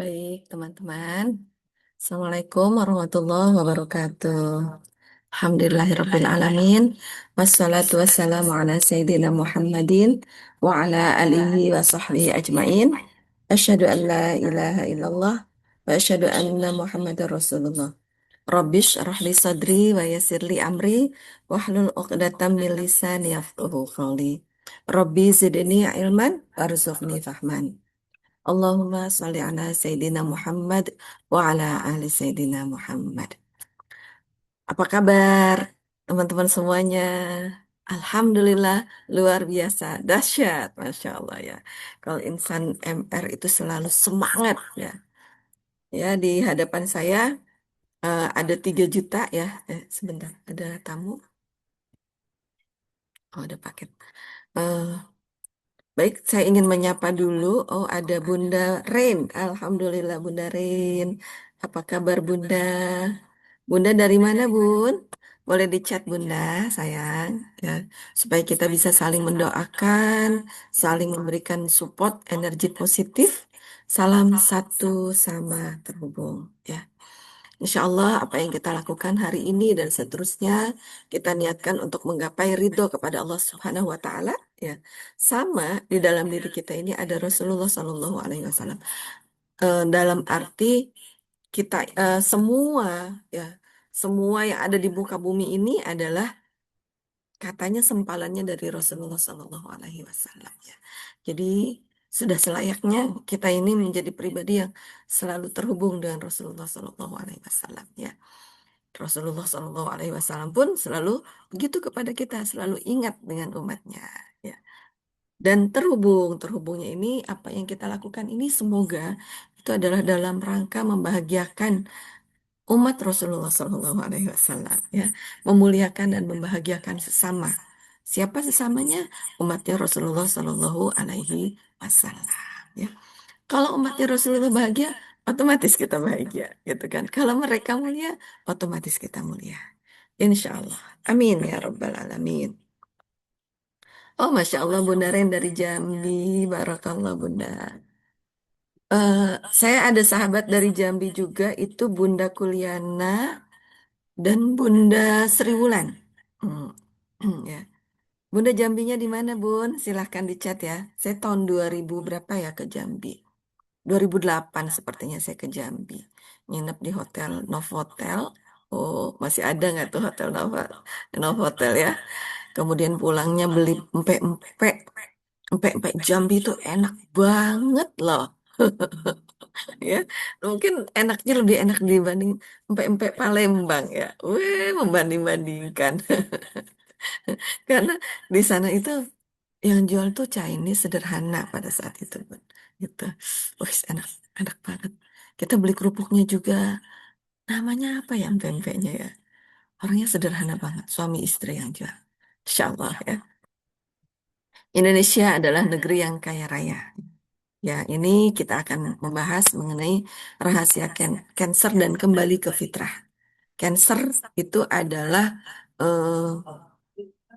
Baik, teman-teman. Assalamualaikum warahmatullahi wabarakatuh. Alhamdulillahirabbil alamin. Wassalatu wassalamu ala sayyidina Muhammadin wa ala alihi wa sahbihi ajmain. Asyhadu an la ilaha illallah wa asyhadu anna Muhammadar Rasulullah. Rabbish rahli sadri wa yassir li amri wahlul 'uqdatam min lisani yafqahu qawli. Rabbi zidni ilman warzuqni fahman. Allahumma sholli ala Sayyidina Muhammad wa ala ali Sayyidina Muhammad. Apa kabar teman-teman semuanya? Alhamdulillah luar biasa, dahsyat, Masya Allah ya. Kalau insan MR itu selalu semangat ya. Ya di hadapan saya ada 3 juta ya. Sebentar, ada tamu. Oh, ada paket. Eh, Baik, saya ingin menyapa dulu. Oh, ada Bunda Rain. Alhamdulillah Bunda Rain. Apa kabar Bunda? Bunda dari mana, Bun? Boleh dicat Bunda, sayang, ya, supaya kita bisa saling mendoakan, saling memberikan support, energi positif. Salam satu sama terhubung, ya. Insya Allah apa yang kita lakukan hari ini dan seterusnya kita niatkan untuk menggapai ridho kepada Allah Subhanahu Wa Taala, ya. Sama di dalam diri kita ini ada Rasulullah Shallallahu Alaihi Wasallam. Dalam arti kita semua ya semua yang ada di muka bumi ini adalah katanya sempalannya dari Rasulullah Shallallahu Alaihi Wasallam ya. Jadi sudah selayaknya kita ini menjadi pribadi yang selalu terhubung dengan Rasulullah Shallallahu Alaihi Wasallam ya. Rasulullah Shallallahu Alaihi Wasallam pun selalu begitu kepada kita, selalu ingat dengan umatnya ya. Dan terhubungnya ini apa yang kita lakukan ini semoga itu adalah dalam rangka membahagiakan umat Rasulullah Shallallahu Alaihi Wasallam ya, memuliakan dan membahagiakan sesama. Siapa sesamanya? Umatnya Rasulullah Shallallahu Alaihi Wasallam ya. Kalau umatnya Rasulullah bahagia, otomatis kita bahagia gitu kan. Kalau mereka mulia, otomatis kita mulia. Insya Allah. Amin ya Rabbal Alamin. Oh, Masya Allah Bunda Ren dari Jambi. Barakallah Bunda. Eh, saya ada sahabat dari Jambi juga, itu Bunda Kuliana dan Bunda Sri Wulan. Hmm, ya. Bunda Jambinya di mana, Bun? Silahkan dicat ya. Saya tahun 2000 berapa ya ke Jambi? 2008 sepertinya saya ke Jambi. Nginep di Hotel Novotel. Oh, masih ada nggak tuh Hotel Novotel ya? Kemudian pulangnya beli empek-empek. Empek-empek Jambi itu enak banget loh. Ya, mungkin enaknya lebih enak dibanding empek-empek Palembang ya. Weh, membanding-bandingkan. Karena di sana itu yang jual tuh Chinese sederhana pada saat itu, Bun. Gitu. Wih, enak, enak banget. Kita beli kerupuknya juga. Namanya apa ya empek-empeknya ya? Orangnya sederhana banget. Suami istri yang jual. Insya Allah ya. Indonesia adalah negeri yang kaya raya. Ya, ini kita akan membahas mengenai rahasia cancer dan kembali ke fitrah. Cancer itu adalah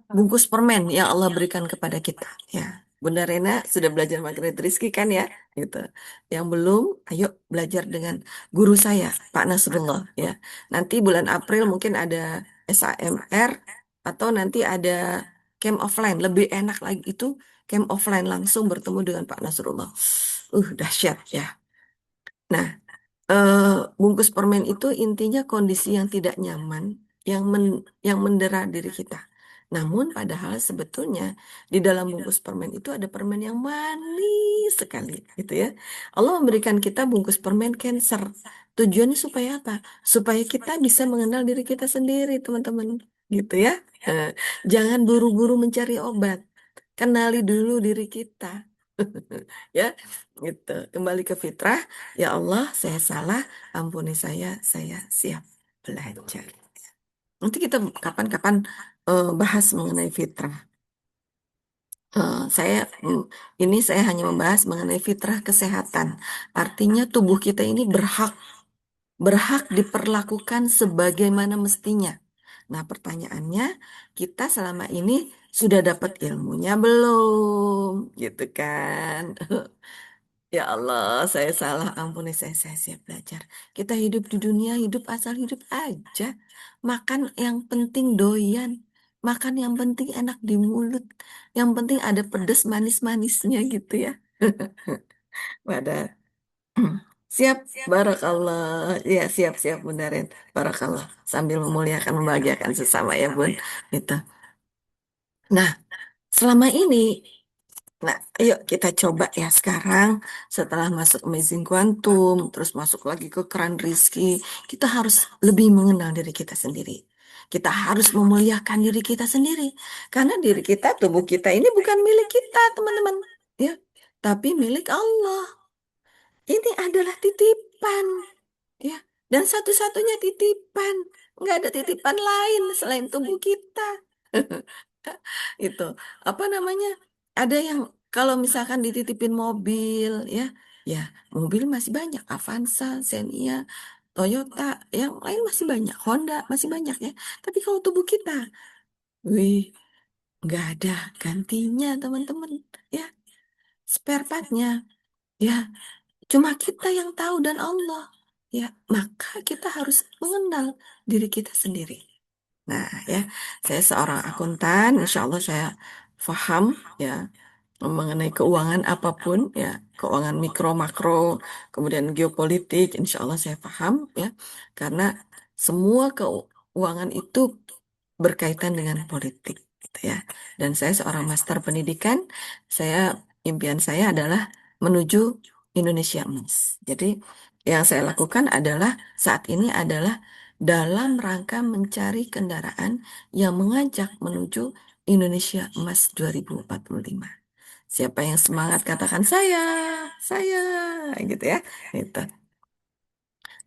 bungkus permen yang Allah berikan kepada kita. Ya, Bunda Rena sudah belajar Magnet Rizki kan ya? Gitu. Yang belum, ayo belajar dengan guru saya, Pak Nasrullah. Ya, nanti bulan April mungkin ada SAMR atau nanti ada camp offline. Lebih enak lagi itu camp offline langsung bertemu dengan Pak Nasrullah. Dahsyat ya. Nah, eh, bungkus permen itu intinya kondisi yang tidak nyaman, yang mendera diri kita. Namun padahal sebetulnya di dalam bungkus permen itu ada permen yang manis sekali, gitu ya. Allah memberikan kita bungkus permen cancer. Tujuannya supaya apa? Supaya kita bisa mengenal diri kita sendiri, teman-teman, gitu ya. Eh, Jangan buru-buru mencari obat. Kenali dulu diri kita. Ya, gitu. Kembali ke fitrah. Ya Allah, saya salah, ampuni saya siap belajar. Nanti kita kapan-kapan bahas mengenai fitrah. Saya ini saya hanya membahas mengenai fitrah kesehatan. Artinya tubuh kita ini berhak diperlakukan sebagaimana mestinya. Nah, pertanyaannya, kita selama ini sudah dapat ilmunya belum? Gitu kan? Ya Allah, saya salah. Ampuni saya siap belajar. Kita hidup di dunia, hidup asal hidup aja. Makan yang penting doyan. Makan yang penting enak di mulut. Yang penting ada pedas manis-manisnya gitu ya. Pada siap, barakallah. Ya, siap-siap benerin. Barakallah. Sambil memuliakan, membahagiakan sesama ya, Bun. Gitu. Nah, selama ini, nah, ayo kita coba ya sekarang setelah masuk Amazing Quantum, terus masuk lagi ke Keran Rizki, kita harus lebih mengenal diri kita sendiri. Kita harus memuliakan diri kita sendiri. Karena diri kita, tubuh kita ini bukan milik kita, teman-teman. Ya, tapi milik Allah. Ini adalah titipan. Ya, dan satu-satunya titipan. Nggak ada titipan lain selain tubuh kita. Itu apa namanya, ada yang kalau misalkan dititipin mobil ya, ya mobil masih banyak, Avanza, Xenia, Toyota, yang lain masih banyak, Honda masih banyak ya. Tapi kalau tubuh kita, wih, nggak ada gantinya teman-teman ya. Spare partnya ya cuma kita yang tahu dan Allah, ya maka kita harus mengenal diri kita sendiri. Nah, ya, saya seorang akuntan, insya Allah saya paham ya mengenai keuangan apapun ya, keuangan mikro, makro, kemudian geopolitik, insya Allah saya paham ya, karena semua keuangan itu berkaitan dengan politik, gitu ya. Dan saya seorang master pendidikan, saya impian saya adalah menuju Indonesia Emas. Jadi yang saya lakukan adalah saat ini adalah dalam rangka mencari kendaraan yang mengajak menuju Indonesia Emas 2045. Siapa yang semangat katakan saya, gitu ya. Gitu.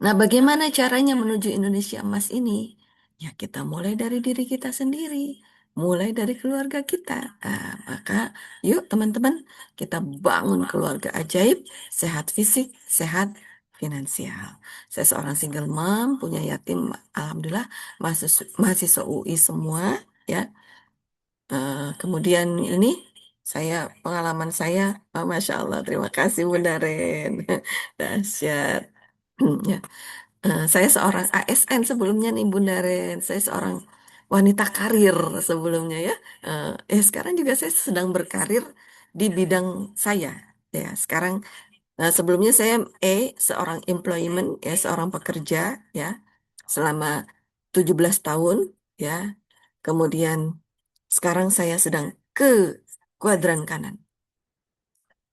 Nah, bagaimana caranya menuju Indonesia Emas ini? Ya, kita mulai dari diri kita sendiri, mulai dari keluarga kita. Nah, maka yuk teman-teman, kita bangun keluarga ajaib, sehat fisik, sehat finansial. Saya seorang single mom, punya yatim, alhamdulillah, mahasiswa UI semua, ya. Kemudian ini saya pengalaman saya, oh, Masya Allah, terima kasih Bunda Ren. Dahsyat. Ya. Saya seorang ASN sebelumnya nih Bunda Ren. Saya seorang wanita karir sebelumnya ya. Sekarang juga saya sedang berkarir di bidang saya. Ya, sekarang sebelumnya saya seorang employment ya, seorang pekerja ya selama 17 tahun ya. Kemudian sekarang saya sedang ke kuadran kanan.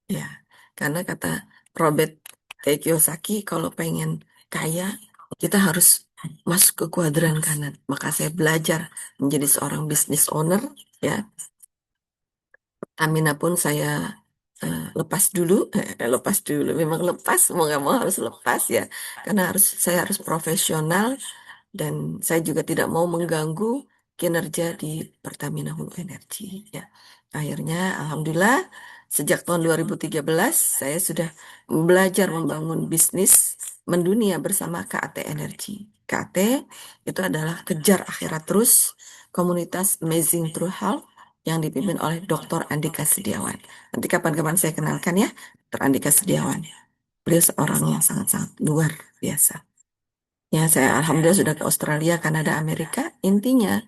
Ya, karena kata Robert T. Kiyosaki, kalau pengen kaya, kita harus masuk ke kuadran kanan. Maka saya belajar menjadi seorang business owner, ya. Amina pun saya lepas dulu, lepas dulu. Memang lepas, mau nggak mau harus lepas ya, karena saya harus profesional dan saya juga tidak mau mengganggu kinerja di Pertamina Hulu Energi. Ya, akhirnya, alhamdulillah, sejak tahun 2013 saya sudah belajar membangun bisnis mendunia bersama KAT Energi. KAT itu adalah Kejar Akhirat Terus, komunitas Amazing True Health yang dipimpin oleh Dr. Andika Setiawan. Nanti kapan-kapan saya kenalkan ya, Dr. Andika Setiawan. Beliau seorang yang sangat-sangat luar biasa. Ya, saya alhamdulillah sudah ke Australia, Kanada, Amerika. Intinya,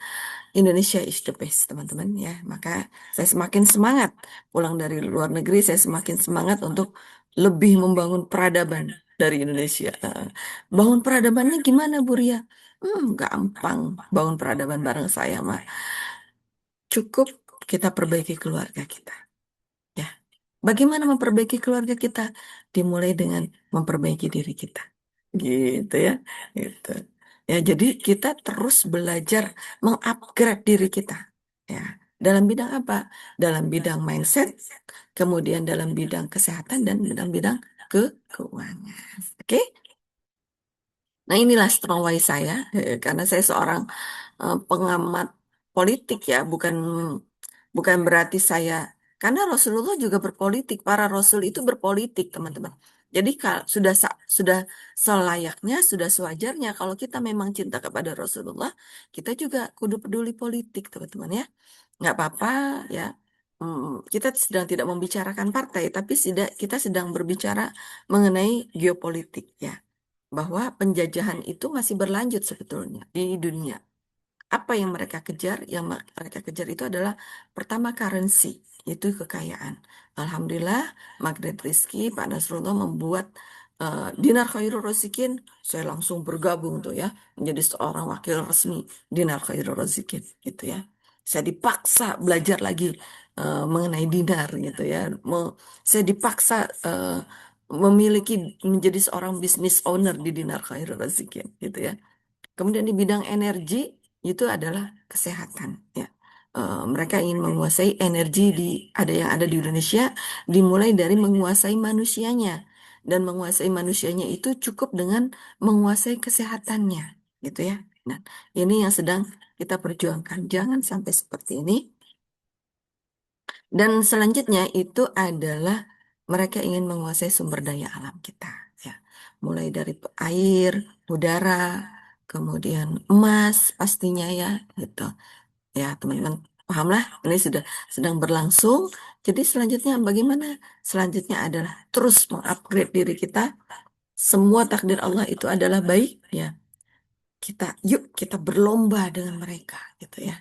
Indonesia is the best, teman-teman ya. Maka saya semakin semangat pulang dari luar negeri, saya semakin semangat untuk lebih membangun peradaban dari Indonesia. Bangun peradabannya gimana, Bu Ria? Gampang bangun peradaban bareng saya, mah. Cukup kita perbaiki keluarga kita. Ya. Bagaimana memperbaiki keluarga kita? Dimulai dengan memperbaiki diri kita. Gitu ya. Gitu. Ya, jadi kita terus belajar mengupgrade diri kita. Ya. Dalam bidang apa? Dalam bidang mindset, kemudian dalam bidang kesehatan dan dalam bidang keuangan. Oke? Nah, inilah strong why saya karena saya seorang pengamat politik ya, bukan berarti saya, karena Rasulullah juga berpolitik, para rasul itu berpolitik, teman-teman. Jadi sudah selayaknya, sudah sewajarnya kalau kita memang cinta kepada Rasulullah, kita juga kudu peduli politik, teman-teman ya. Nggak apa-apa ya. kita sedang tidak membicarakan partai, tapi kita sedang berbicara mengenai geopolitik ya, bahwa penjajahan itu masih berlanjut sebetulnya di dunia. Apa yang mereka kejar? Yang mereka kejar itu adalah pertama currency, itu kekayaan. Alhamdulillah, Magnet Rizky, Pak Nasrullah membuat Dinar Khairul Razikin. Saya langsung bergabung tuh ya, menjadi seorang wakil resmi Dinar Khairul Razikin, gitu ya. Saya dipaksa belajar lagi mengenai dinar, gitu ya. Saya dipaksa memiliki menjadi seorang business owner di Dinar Khairul Razikin, gitu ya. Kemudian di bidang energi itu adalah kesehatan ya. Mereka ingin menguasai energi ada yang ada di Indonesia dimulai dari menguasai manusianya dan menguasai manusianya itu cukup dengan menguasai kesehatannya gitu ya. Nah, ini yang sedang kita perjuangkan. Jangan sampai seperti ini. Dan selanjutnya itu adalah mereka ingin menguasai sumber daya alam kita ya. Mulai dari air, udara, kemudian emas pastinya ya gitu. Ya, teman-teman pahamlah ini sudah sedang berlangsung. Jadi selanjutnya bagaimana? Selanjutnya adalah terus mengupgrade diri kita. Semua takdir Allah itu adalah baik ya. Yuk kita berlomba dengan mereka gitu ya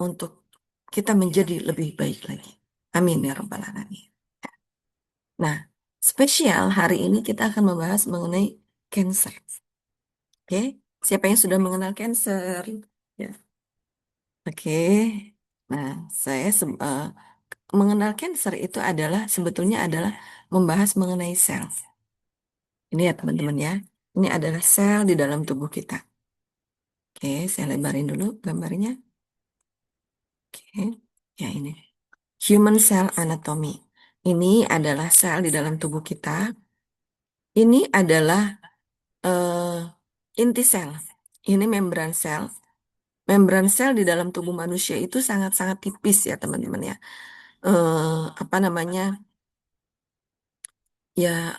untuk kita menjadi lebih baik lagi. Amin ya rabbal alamin. Nah, spesial hari ini kita akan membahas mengenai cancer. Oke, siapa yang sudah mengenal cancer? Ya, oke. Nah, mengenal cancer itu adalah sebetulnya adalah membahas mengenai sel. Ini ya teman-teman ya. Ini adalah sel di dalam tubuh kita. Oke, saya lebarin dulu gambarnya. Oke, ya ini. Human Cell Anatomy. Ini adalah sel di dalam tubuh kita. Ini adalah inti sel. Ini membran sel. Membran sel di dalam tubuh manusia itu sangat-sangat tipis ya teman-teman ya. Apa namanya? Ya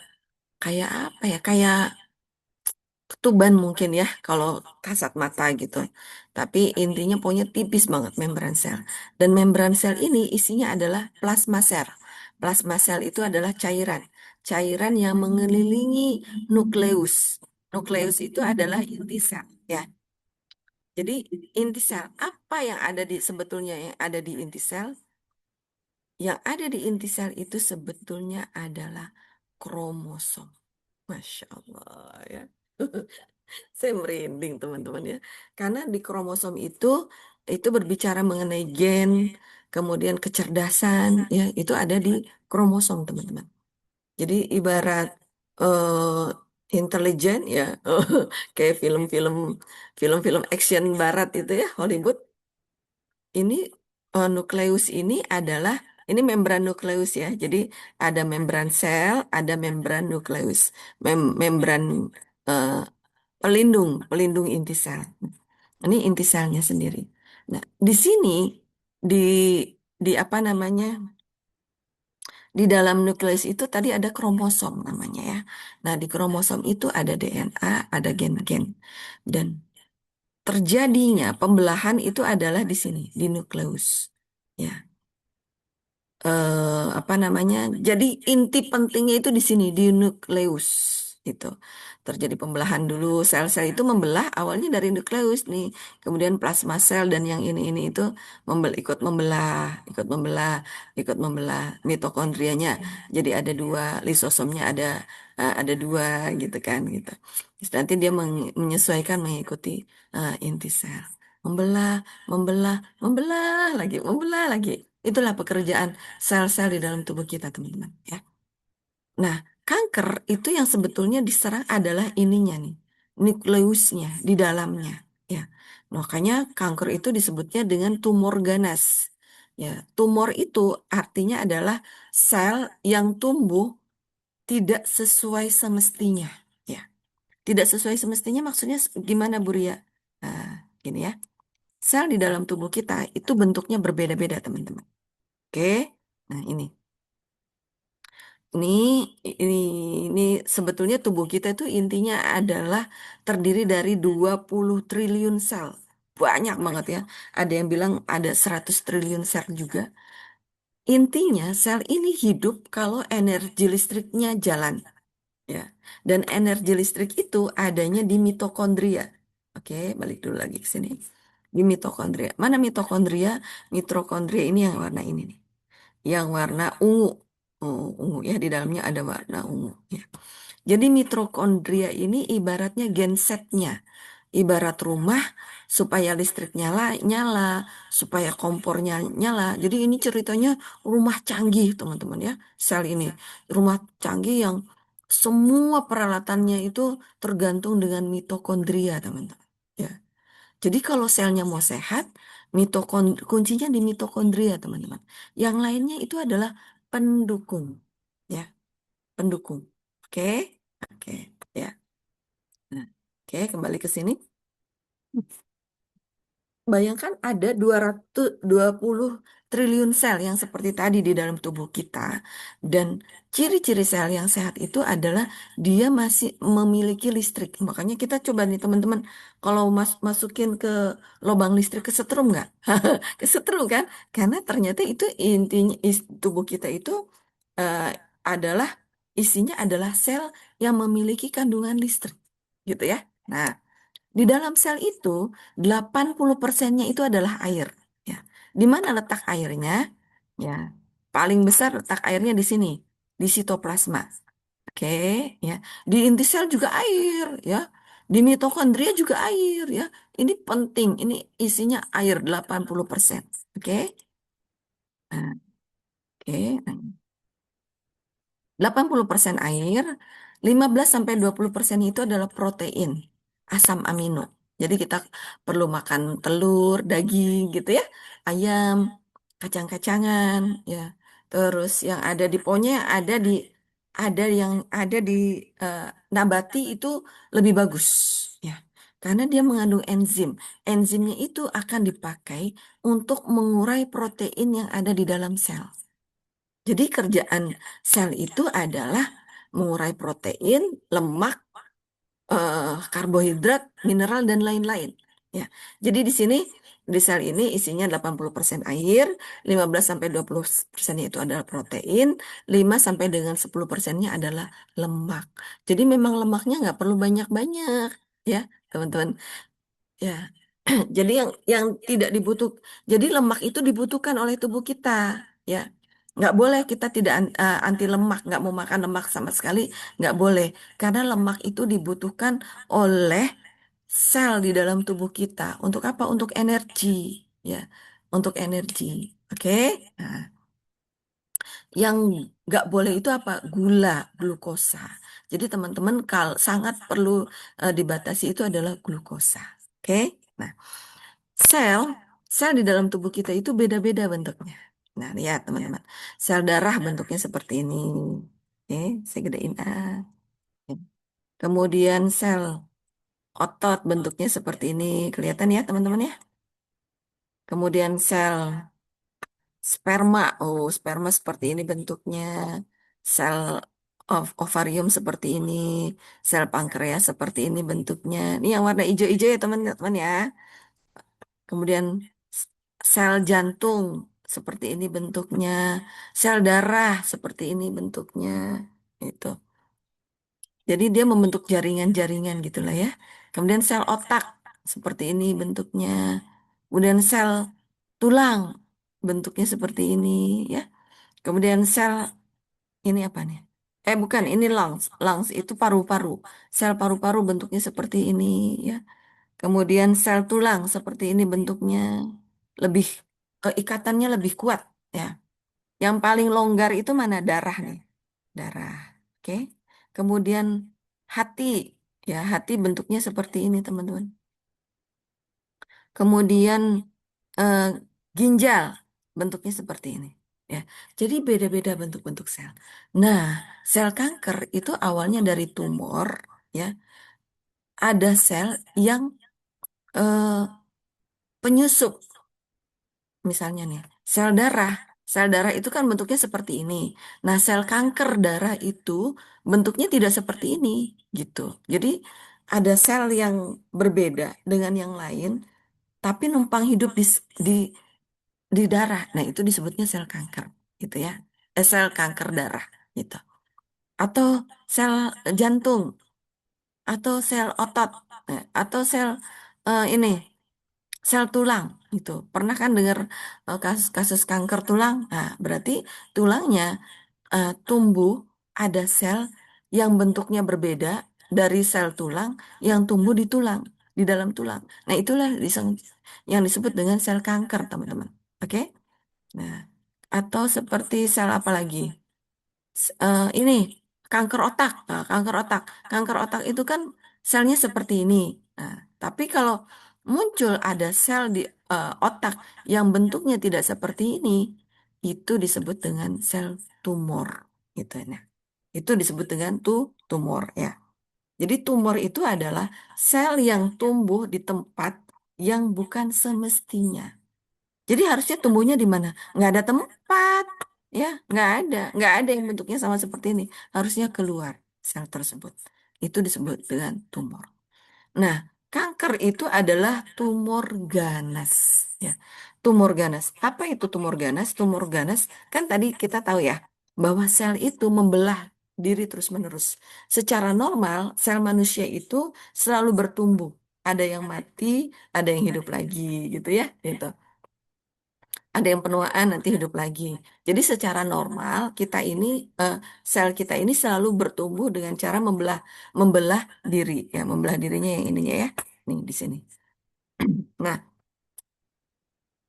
kayak apa ya? Kayak ketuban mungkin ya kalau kasat mata gitu. Tapi intinya pokoknya tipis banget membran sel. Dan membran sel ini isinya adalah plasma sel. Plasma sel itu adalah cairan. Cairan yang mengelilingi nukleus. Nukleus itu adalah inti sel ya. Jadi inti sel, apa yang ada di sebetulnya yang ada di inti sel? Yang ada di inti sel itu sebetulnya adalah kromosom. Masya Allah ya. Saya merinding teman-teman ya. Karena di kromosom itu berbicara mengenai gen, kemudian kecerdasan ya, itu ada di kromosom teman-teman. Jadi ibarat intelijen ya, kayak film-film action barat itu ya, Hollywood. Ini nukleus ini membran nukleus ya. Jadi ada membran sel, ada membran nukleus, membran eh, pelindung inti sel. Ini inti selnya sendiri. Nah, di sini di di apa namanya? Di dalam nukleus itu tadi ada kromosom namanya ya. Nah, di kromosom itu ada DNA, ada gen-gen. Dan terjadinya pembelahan itu adalah di sini, di nukleus. Ya, apa namanya? Jadi inti pentingnya itu di sini di nukleus itu. Terjadi pembelahan dulu, sel-sel itu membelah awalnya dari nukleus nih. Kemudian plasma sel dan yang ini itu ikut membelah, ikut membelah mitokondrianya. Jadi ada dua, lisosomnya ada dua gitu kan gitu. Terus nanti dia menyesuaikan mengikuti inti sel. Membelah, membelah, membelah lagi. Itulah pekerjaan sel-sel di dalam tubuh kita, teman-teman. Ya. Nah, kanker itu yang sebetulnya diserang adalah ininya nih, nukleusnya di dalamnya. Ya, makanya kanker itu disebutnya dengan tumor ganas. Ya, tumor itu artinya adalah sel yang tumbuh tidak sesuai semestinya. Ya, tidak sesuai semestinya maksudnya gimana, Bu Ria? Nah, gini ya. Sel di dalam tubuh kita itu bentuknya berbeda-beda, teman-teman. Oke. Nah, Ini, ini, ini sebetulnya tubuh kita itu intinya adalah terdiri dari 20 triliun sel. Banyak banget ya. Ada yang bilang ada 100 triliun sel juga. Intinya sel ini hidup kalau energi listriknya jalan, ya. Dan energi listrik itu adanya di mitokondria. Oke, balik dulu lagi ke sini. Di mitokondria. Mana mitokondria? Mitokondria ini yang warna ini nih. Yang warna ungu. Oh, ungu ya, di dalamnya ada warna ungu ya. Jadi mitokondria ini ibaratnya gensetnya, ibarat rumah supaya listrik nyala, nyala, supaya kompornya nyala. Jadi ini ceritanya rumah canggih, teman-teman ya. Sel ini rumah canggih yang semua peralatannya itu tergantung dengan mitokondria, teman-teman. Ya. Jadi kalau selnya mau sehat, kuncinya di mitokondria, teman-teman. Yang lainnya itu adalah pendukung, ya, pendukung. Oke, oke, ya. Nah, oke, kembali ke sini. Bayangkan ada 220 triliun sel yang seperti tadi di dalam tubuh kita. Dan ciri-ciri sel yang sehat itu adalah dia masih memiliki listrik. Makanya kita coba nih teman-teman, kalau masukin ke lubang listrik kesetrum nggak? Kesetrum kan? Karena ternyata itu intinya tubuh kita itu eh, adalah isinya adalah sel yang memiliki kandungan listrik. Gitu ya. Nah, di dalam sel itu, 80%-nya itu adalah air. Ya. Di mana letak airnya? Ya, paling besar letak airnya di sini, di sitoplasma. Oke, ya. Di inti sel juga air, ya. Di mitokondria juga air, ya. Ini penting, ini isinya air 80%. Oke. Nah, oke. Nah, 80% air, 15-20% itu adalah protein, asam amino. Jadi kita perlu makan telur, daging gitu ya, ayam, kacang-kacangan ya. Terus yang ada di pokoknya yang ada di eh, nabati itu lebih bagus ya. Karena dia mengandung enzim. Enzimnya itu akan dipakai untuk mengurai protein yang ada di dalam sel. Jadi kerjaan sel itu adalah mengurai protein, lemak, karbohidrat, mineral, dan lain-lain. Ya. Jadi di sini, di sel ini isinya 80% air, 15-20% itu adalah protein, 5 sampai dengan 10%-nya adalah lemak. Jadi memang lemaknya nggak perlu banyak-banyak, ya, teman-teman. Ya, jadi yang tidak jadi lemak itu dibutuhkan oleh tubuh kita, ya. Nggak boleh kita tidak anti lemak, nggak mau makan lemak sama sekali, nggak boleh. Karena lemak itu dibutuhkan oleh sel di dalam tubuh kita. Untuk apa? Untuk energi, ya. Untuk energi. Oke? Nah, yang nggak boleh itu apa? Gula, glukosa. Jadi teman-teman sangat perlu dibatasi itu adalah glukosa. Oke? Nah, Sel, sel di dalam tubuh kita itu beda-beda bentuknya. Nah, lihat teman-teman. Sel darah bentuknya seperti ini. Oke, saya gedein A. Kemudian sel otot bentuknya seperti ini. Kelihatan ya teman-teman ya. Kemudian sel sperma. Oh, sperma seperti ini bentuknya. Sel ovarium seperti ini. Sel pankreas seperti ini bentuknya. Ini yang warna hijau-hijau ya teman-teman ya. Kemudian s- sel jantung seperti ini bentuknya, sel darah seperti ini bentuknya, itu. Jadi dia membentuk jaringan-jaringan gitulah ya. Kemudian sel otak seperti ini bentuknya. Kemudian sel tulang bentuknya seperti ini ya. Kemudian sel ini apa nih? Bukan, ini lungs. Lungs itu paru-paru. Sel paru-paru bentuknya seperti ini ya. Kemudian sel tulang seperti ini bentuknya lebih ikatannya lebih kuat ya. Yang paling longgar itu mana? Darah nih. Darah. Oke. Kemudian hati ya, hati bentuknya seperti ini, teman-teman. Kemudian eh, ginjal bentuknya seperti ini. Ya. Jadi beda-beda bentuk-bentuk sel. Nah, sel kanker itu awalnya dari tumor ya. Ada sel yang eh, penyusup. Misalnya nih, sel darah. Sel darah itu kan bentuknya seperti ini. Nah, sel kanker darah itu bentuknya tidak seperti ini, gitu. Jadi, ada sel yang berbeda dengan yang lain, tapi numpang hidup di darah. Nah, itu disebutnya sel kanker. gitu ya. Sel kanker darah gitu. Atau sel jantung, atau sel otot, atau sel ini sel tulang gitu. Pernah kan dengar kasus-kasus kanker tulang? Nah, berarti tulangnya tumbuh ada sel yang bentuknya berbeda dari sel tulang yang tumbuh di tulang, di dalam tulang. Nah, itulah yang disebut dengan sel kanker, teman-teman. Oke? Nah, atau seperti sel apa lagi? Ini kanker otak. Nah, kanker otak. Kanker otak itu kan selnya seperti ini. Nah, tapi kalau muncul ada sel di otak yang bentuknya tidak seperti ini, itu disebut dengan sel tumor. Gitu ya. Itu disebut dengan tumor ya. Jadi tumor itu adalah sel yang tumbuh di tempat yang bukan semestinya. Jadi harusnya tumbuhnya di mana? Nggak ada tempat, ya, nggak ada yang bentuknya sama seperti ini. Harusnya keluar sel tersebut. Itu disebut dengan tumor. Nah, kanker itu adalah tumor ganas, ya. Tumor ganas. Apa itu tumor ganas? Tumor ganas kan tadi kita tahu ya bahwa sel itu membelah diri terus-menerus. Secara normal, sel manusia itu selalu bertumbuh. Ada yang mati, ada yang hidup lagi, gitu ya, gitu. Ada yang penuaan nanti hidup lagi. Jadi secara normal kita ini sel kita ini selalu bertumbuh dengan cara membelah membelah diri ya, membelah dirinya yang ininya ya. Nih di sini. Nah,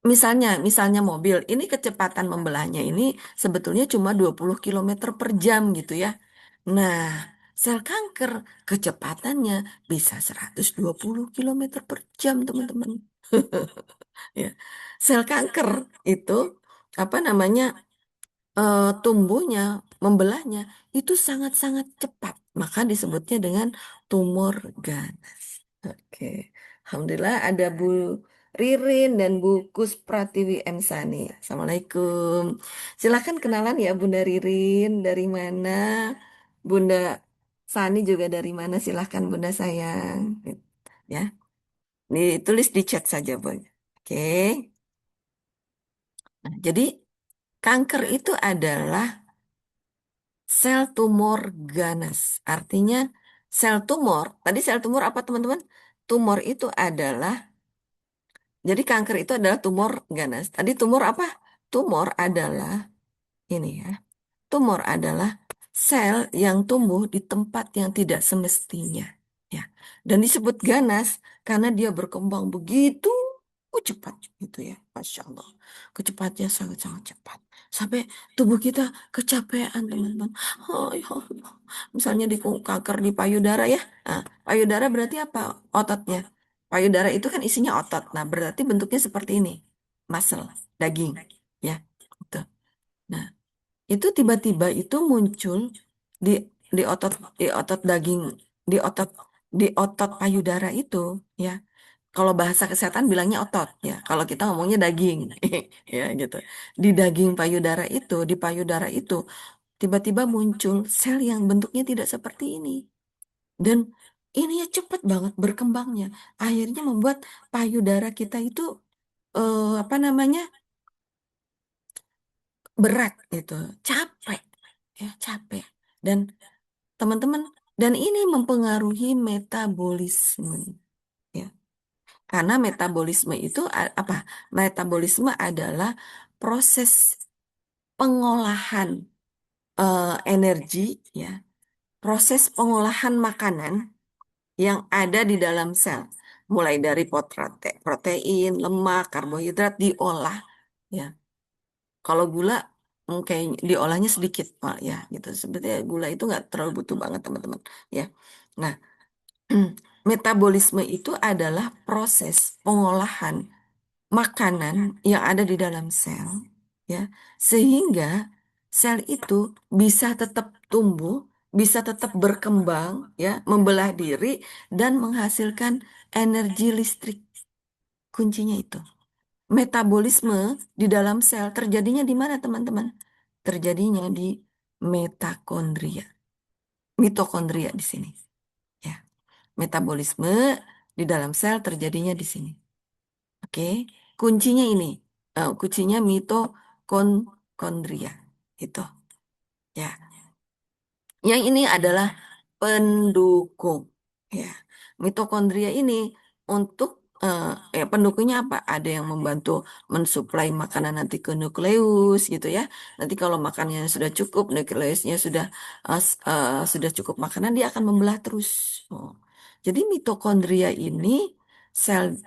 misalnya mobil, ini kecepatan membelahnya ini sebetulnya cuma 20 kilometer per jam gitu ya. Nah, sel kanker kecepatannya bisa 120 kilometer per jam, teman-teman. Ya. Sel kanker itu apa namanya? Tumbuhnya, membelahnya itu sangat-sangat cepat. Maka disebutnya dengan tumor ganas. Oke. Alhamdulillah ada Bu Ririn dan Bu Kus Pratiwi M. Sani. Assalamualaikum. Silakan kenalan ya Bunda Ririn dari mana? Bunda Sani juga dari mana? Silahkan Bunda sayang. Ya, ditulis di chat saja, Bu. Oke. Nah, jadi kanker itu adalah sel tumor ganas. Artinya sel tumor, tadi sel tumor apa teman-teman? Tumor itu adalah, jadi kanker itu adalah tumor ganas. Tadi tumor apa? Tumor adalah ini ya. Tumor adalah sel yang tumbuh di tempat yang tidak semestinya. Ya. Dan disebut ganas karena dia berkembang begitu cepat gitu ya. Masya Allah. Kecepatannya sangat-sangat cepat. Sampai tubuh kita kecapean teman-teman. Oh, ya Allah. Misalnya di kanker di payudara ya. Nah, payudara berarti apa? Ototnya. Payudara itu kan isinya otot. Nah, berarti bentuknya seperti ini. Muscle, daging. Ya, gitu. Nah, itu tiba-tiba itu muncul di di otot daging di otot payudara itu ya. Kalau bahasa kesehatan bilangnya otot ya. Kalau kita ngomongnya daging ya gitu. Di daging payudara itu, di payudara itu tiba-tiba muncul sel yang bentuknya tidak seperti ini. Dan ini ya cepat banget berkembangnya. Akhirnya membuat payudara kita itu apa namanya? Berat gitu, capek ya, capek. Dan teman-teman, dan ini mempengaruhi metabolisme ya. Karena metabolisme itu apa? Metabolisme adalah proses pengolahan energi ya, proses pengolahan makanan yang ada di dalam sel. Mulai dari protein, lemak, karbohidrat diolah ya. Kalau gula kayak diolahnya sedikit Pak ya gitu. Sebetulnya gula itu nggak terlalu butuh banget teman-teman ya. Nah, metabolisme itu adalah proses pengolahan makanan yang ada di dalam sel ya, sehingga sel itu bisa tetap tumbuh, bisa tetap berkembang ya, membelah diri dan menghasilkan energi listrik. Kuncinya itu. Metabolisme di dalam sel terjadinya di mana, teman-teman? Terjadinya di mitokondria. Mitokondria di sini. Ya, metabolisme di dalam sel terjadinya di sini. Oke, kuncinya ini. Kuncinya mitokondria. Gitu. Ya. Yang ini adalah pendukung. Ya, mitokondria ini untuk pendukungnya apa? Ada yang membantu mensuplai makanan nanti ke nukleus gitu ya. Nanti kalau makanannya sudah cukup, nukleusnya sudah cukup makanan, dia akan membelah terus. Oh. Jadi mitokondria ini, sel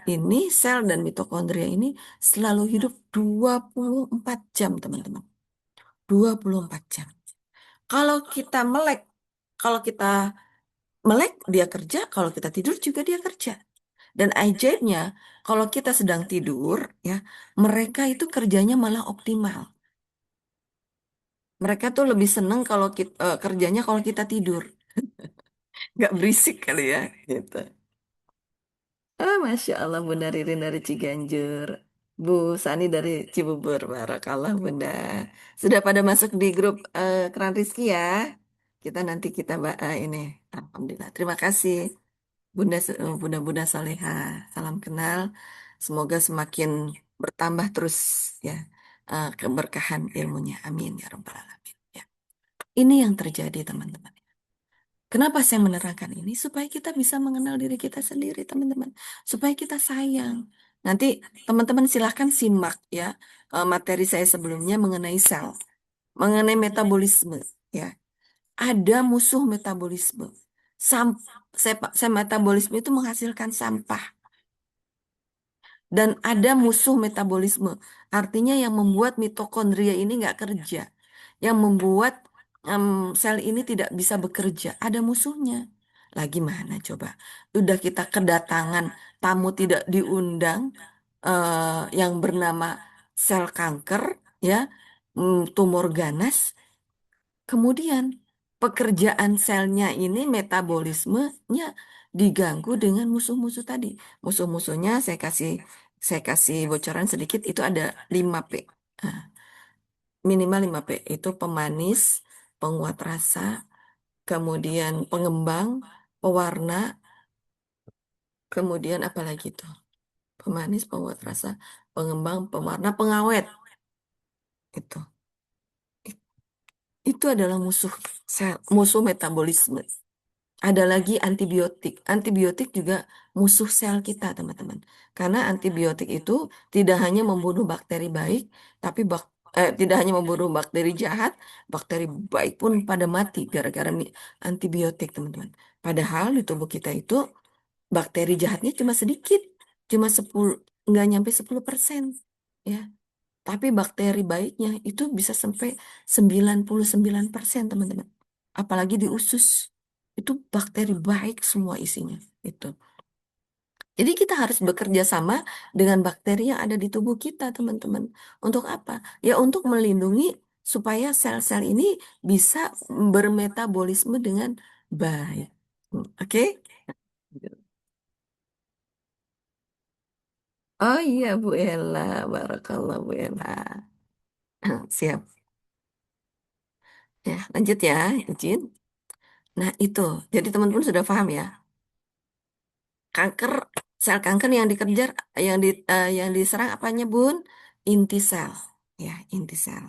sel dan mitokondria ini selalu hidup 24 jam, teman-teman. 24 jam. Kalau kita melek, kalau kita melek dia kerja, kalau kita tidur juga dia kerja. Dan ajaibnya, kalau kita sedang tidur, ya, mereka itu kerjanya malah optimal. Mereka tuh lebih seneng kalau kita, kerjanya kalau kita tidur, nggak berisik kali ya, gitu. Ah, Masya Allah, Bunda Ririn dari Ciganjur. Bu Sani dari Cibubur, Barakallah Bunda. Sudah pada masuk di grup Keran Rizki ya. Kita nanti ini. Alhamdulillah. Terima kasih Bunda Soleha. Salam kenal. Semoga semakin bertambah terus ya keberkahan ilmunya. Amin ya Rabbal Alamin. Ya. Ini yang terjadi teman-teman. Kenapa saya menerangkan ini? Supaya kita bisa mengenal diri kita sendiri, teman-teman. Supaya kita sayang. Nanti teman-teman silahkan simak ya materi saya sebelumnya mengenai sel, mengenai metabolisme. Ya, ada musuh metabolisme. Sam, saya metabolisme itu menghasilkan sampah. Dan ada musuh metabolisme. Artinya yang membuat mitokondria ini nggak kerja. Yang membuat sel ini tidak bisa bekerja. Ada musuhnya. Lagi mana coba? Udah kita kedatangan tamu tidak diundang yang bernama sel kanker, ya, tumor ganas. Kemudian pekerjaan selnya ini metabolismenya diganggu dengan musuh-musuh tadi. Musuh-musuhnya saya kasih bocoran sedikit itu ada 5P. Nah, minimal 5P itu pemanis, penguat rasa, kemudian pengembang, pewarna, kemudian apa lagi tuh? Pemanis, penguat rasa, pengembang, pewarna, pengawet. Itu. Itu adalah musuh musuh metabolisme. Ada lagi antibiotik. Antibiotik juga musuh sel kita, teman-teman. Karena antibiotik itu tidak hanya membunuh bakteri baik, tapi tidak hanya membunuh bakteri jahat, bakteri baik pun pada mati gara-gara antibiotik, teman-teman. Padahal di tubuh kita itu bakteri jahatnya cuma sedikit, cuma 10, nggak nyampe 10%. Ya, tapi bakteri baiknya itu bisa sampai 99%, teman-teman. Apalagi di usus. Itu bakteri baik semua isinya. Itu. Jadi kita harus bekerja sama dengan bakteri yang ada di tubuh kita, teman-teman. Untuk apa? Ya untuk melindungi supaya sel-sel ini bisa bermetabolisme dengan baik. Oke? Oh iya Bu Ella, Barakallah Bu Ella. Siap. Ya, lanjut ya, izin. Nah, itu. Jadi teman-teman sudah paham ya. Kanker, sel kanker yang dikejar, yang diserang apanya, Bun? Inti sel. Ya, inti sel.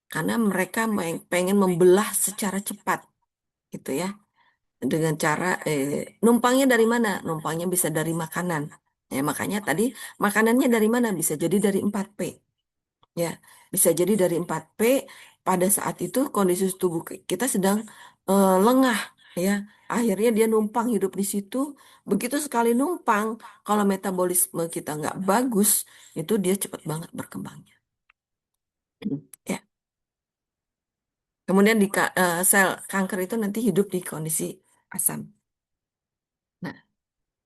Karena mereka pengen membelah secara cepat, gitu ya. Dengan cara numpangnya dari mana? Numpangnya bisa dari makanan. Ya, makanya tadi makanannya dari mana? Bisa jadi dari 4P. Ya, bisa jadi dari 4P pada saat itu kondisi tubuh kita sedang lengah ya. Akhirnya dia numpang hidup di situ. Begitu sekali numpang, kalau metabolisme kita nggak bagus, itu dia cepat banget berkembangnya. Ya. Kemudian sel kanker itu nanti hidup di kondisi asam. Nah,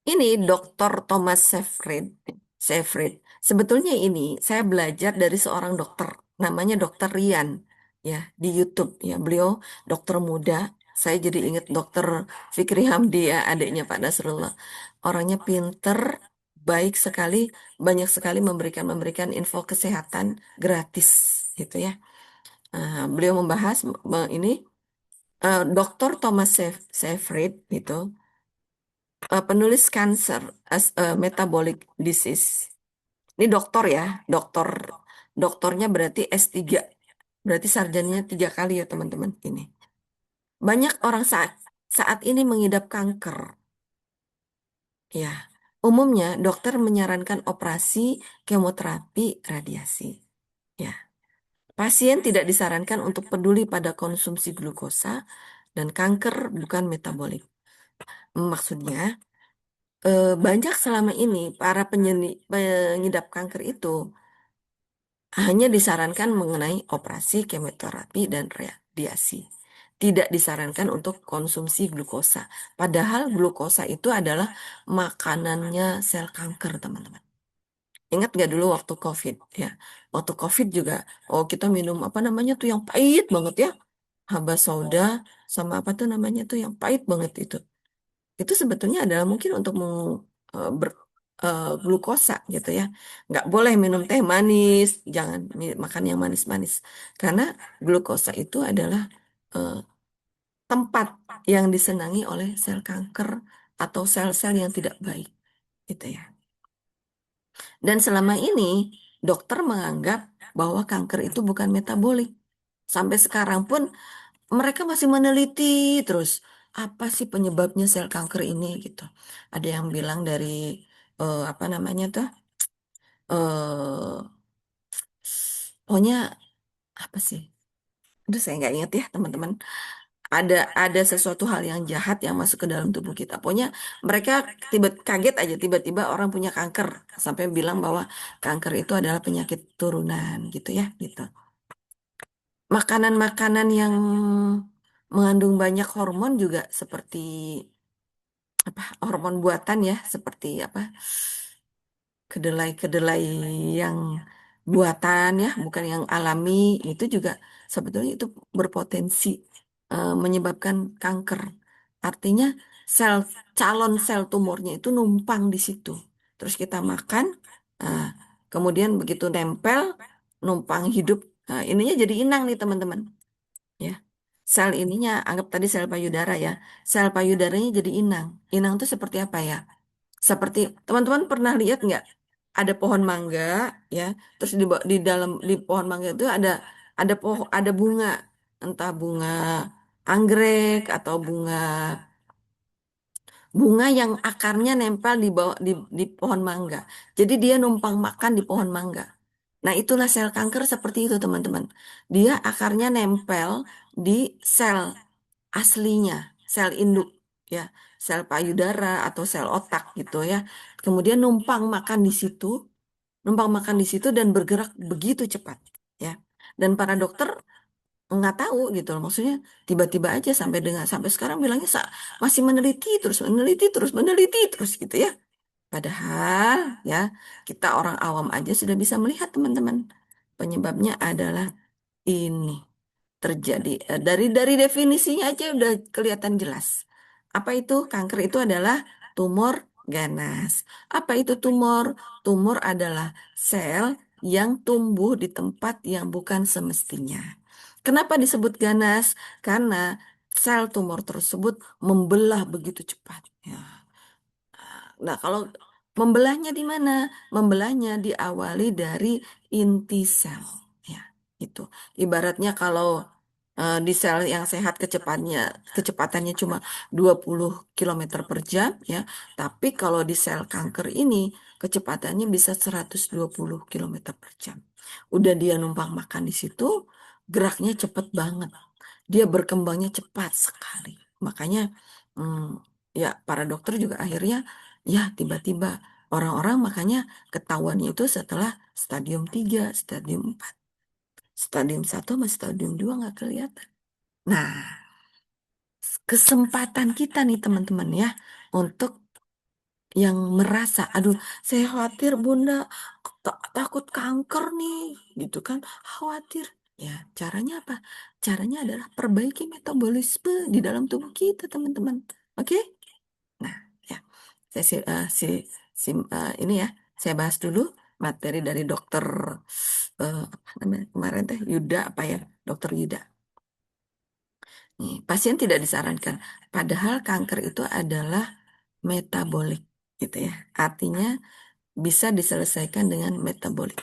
ini Dr. Thomas Seyfried. Seyfried. Sebetulnya ini saya belajar dari seorang dokter, namanya Dokter Rian, ya di YouTube. Ya, beliau dokter muda. Saya jadi ingat Dokter Fikri Hamdi ya, adiknya Pak Nasrullah. Orangnya pinter, baik sekali, banyak sekali memberikan info kesehatan gratis, gitu ya. Beliau membahas ini Dr. Thomas Seyfried itu penulis Cancer as a Metabolic Disease. Ini dokter ya, dokternya berarti S3. Berarti sarjananya 3 kali ya teman-teman ini. Banyak orang saat saat ini mengidap kanker. Ya, umumnya dokter menyarankan operasi, kemoterapi, radiasi. Ya, pasien tidak disarankan untuk peduli pada konsumsi glukosa dan kanker bukan metabolik. Maksudnya, banyak selama ini para pengidap kanker itu hanya disarankan mengenai operasi, kemoterapi, dan radiasi. Tidak disarankan untuk konsumsi glukosa. Padahal glukosa itu adalah makanannya sel kanker, teman-teman. Ingat gak dulu waktu COVID ya? Waktu COVID juga, oh kita minum apa namanya tuh yang pahit banget ya? Haba soda sama apa tuh namanya tuh yang pahit banget itu. Itu sebetulnya adalah mungkin untuk glukosa gitu ya. Nggak boleh minum teh manis, jangan makan yang manis-manis. Karena glukosa itu adalah eh, tempat yang disenangi oleh sel kanker atau sel-sel yang tidak baik gitu ya. Dan selama ini dokter menganggap bahwa kanker itu bukan metabolik. Sampai sekarang pun mereka masih meneliti terus apa sih penyebabnya sel kanker ini gitu. Ada yang bilang dari apa namanya tuh eh pokoknya apa sih? Aduh saya nggak ingat ya teman-teman. Ada sesuatu hal yang jahat yang masuk ke dalam tubuh kita. Pokoknya mereka kaget aja tiba-tiba orang punya kanker sampai bilang bahwa kanker itu adalah penyakit turunan gitu ya gitu. Makanan-makanan yang mengandung banyak hormon juga seperti apa hormon buatan ya seperti apa kedelai-kedelai yang buatan ya bukan yang alami itu juga sebetulnya itu berpotensi menyebabkan kanker. Artinya sel calon sel tumornya itu numpang di situ. Terus kita makan, nah, kemudian begitu nempel, numpang hidup, nah, ininya jadi inang nih teman-teman. Ya, sel ininya anggap tadi sel payudara ya. Sel payudaranya jadi inang. Inang itu seperti apa ya? Seperti teman-teman pernah lihat nggak? Ada pohon mangga ya, terus di dalam di pohon mangga itu ada bunga, entah bunga anggrek atau bunga yang akarnya nempel di bawah di pohon mangga. Jadi dia numpang makan di pohon mangga. Nah, itulah sel kanker seperti itu, teman-teman. Dia akarnya nempel di sel aslinya, sel induk ya, sel payudara atau sel otak gitu ya. Kemudian numpang makan di situ dan bergerak begitu cepat ya. Dan para dokter nggak tahu gitu loh, maksudnya tiba-tiba aja sampai sekarang bilangnya masih meneliti terus gitu ya. Padahal ya kita orang awam aja sudah bisa melihat teman-teman penyebabnya adalah ini terjadi. Dari definisinya aja udah kelihatan jelas. Apa itu? Kanker itu adalah tumor ganas. Apa itu tumor? Tumor adalah sel yang tumbuh di tempat yang bukan semestinya. Kenapa disebut ganas? Karena sel tumor tersebut membelah begitu cepat. Ya. Nah, kalau membelahnya di mana? Membelahnya diawali dari inti sel. Ya, itu. Ibaratnya kalau di sel yang sehat kecepatannya cuma 20 kilometer per jam ya. Tapi kalau di sel kanker ini kecepatannya bisa 120 kilometer per jam. Udah dia numpang makan di situ, geraknya cepet banget. Dia berkembangnya cepat sekali. Makanya hmm, ya para dokter juga akhirnya ya tiba-tiba orang-orang makanya ketahuannya itu setelah stadium 3, stadium 4. Stadium 1 sama stadium 2 nggak kelihatan. Nah, kesempatan kita nih teman-teman ya untuk yang merasa, aduh, saya khawatir Bunda takut kanker nih, gitu kan, khawatir. Ya, caranya apa? Caranya adalah perbaiki metabolisme di dalam tubuh kita, teman-teman. Oke? Nah, ya, saya ini ya, saya bahas dulu materi dari dokter apa namanya kemarin teh Yuda apa ya, dokter Yuda. Nih, pasien tidak disarankan. Padahal kanker itu adalah metabolik, gitu ya. Artinya bisa diselesaikan dengan metabolik.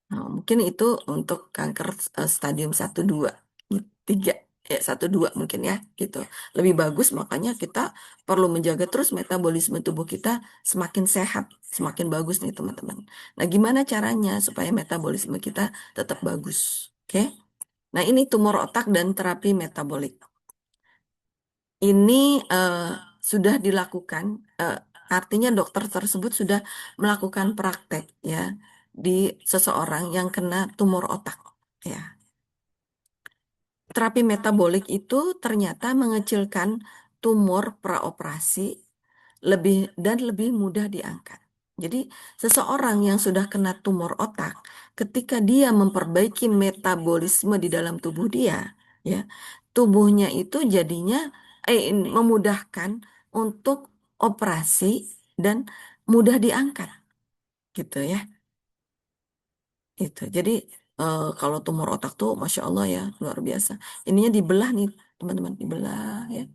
Nah, mungkin itu untuk kanker stadium 1, 2, 3, ya 1, 2 mungkin ya gitu. Lebih bagus makanya kita perlu menjaga terus metabolisme tubuh kita semakin sehat, semakin bagus nih teman-teman. Nah, gimana caranya supaya metabolisme kita tetap bagus? Oke. Nah, ini tumor otak dan terapi metabolik. Ini eh, sudah dilakukan, eh, artinya dokter tersebut sudah melakukan praktek ya di seseorang yang kena tumor otak. Ya, terapi metabolik itu ternyata mengecilkan tumor praoperasi dan lebih mudah diangkat. Jadi, seseorang yang sudah kena tumor otak, ketika dia memperbaiki metabolisme di dalam tubuh dia, ya, tubuhnya itu jadinya memudahkan untuk operasi dan mudah diangkat, gitu ya. Itu. Jadi kalau tumor otak tuh, masya Allah ya, luar biasa. Ininya dibelah nih, teman-teman, dibelah ya.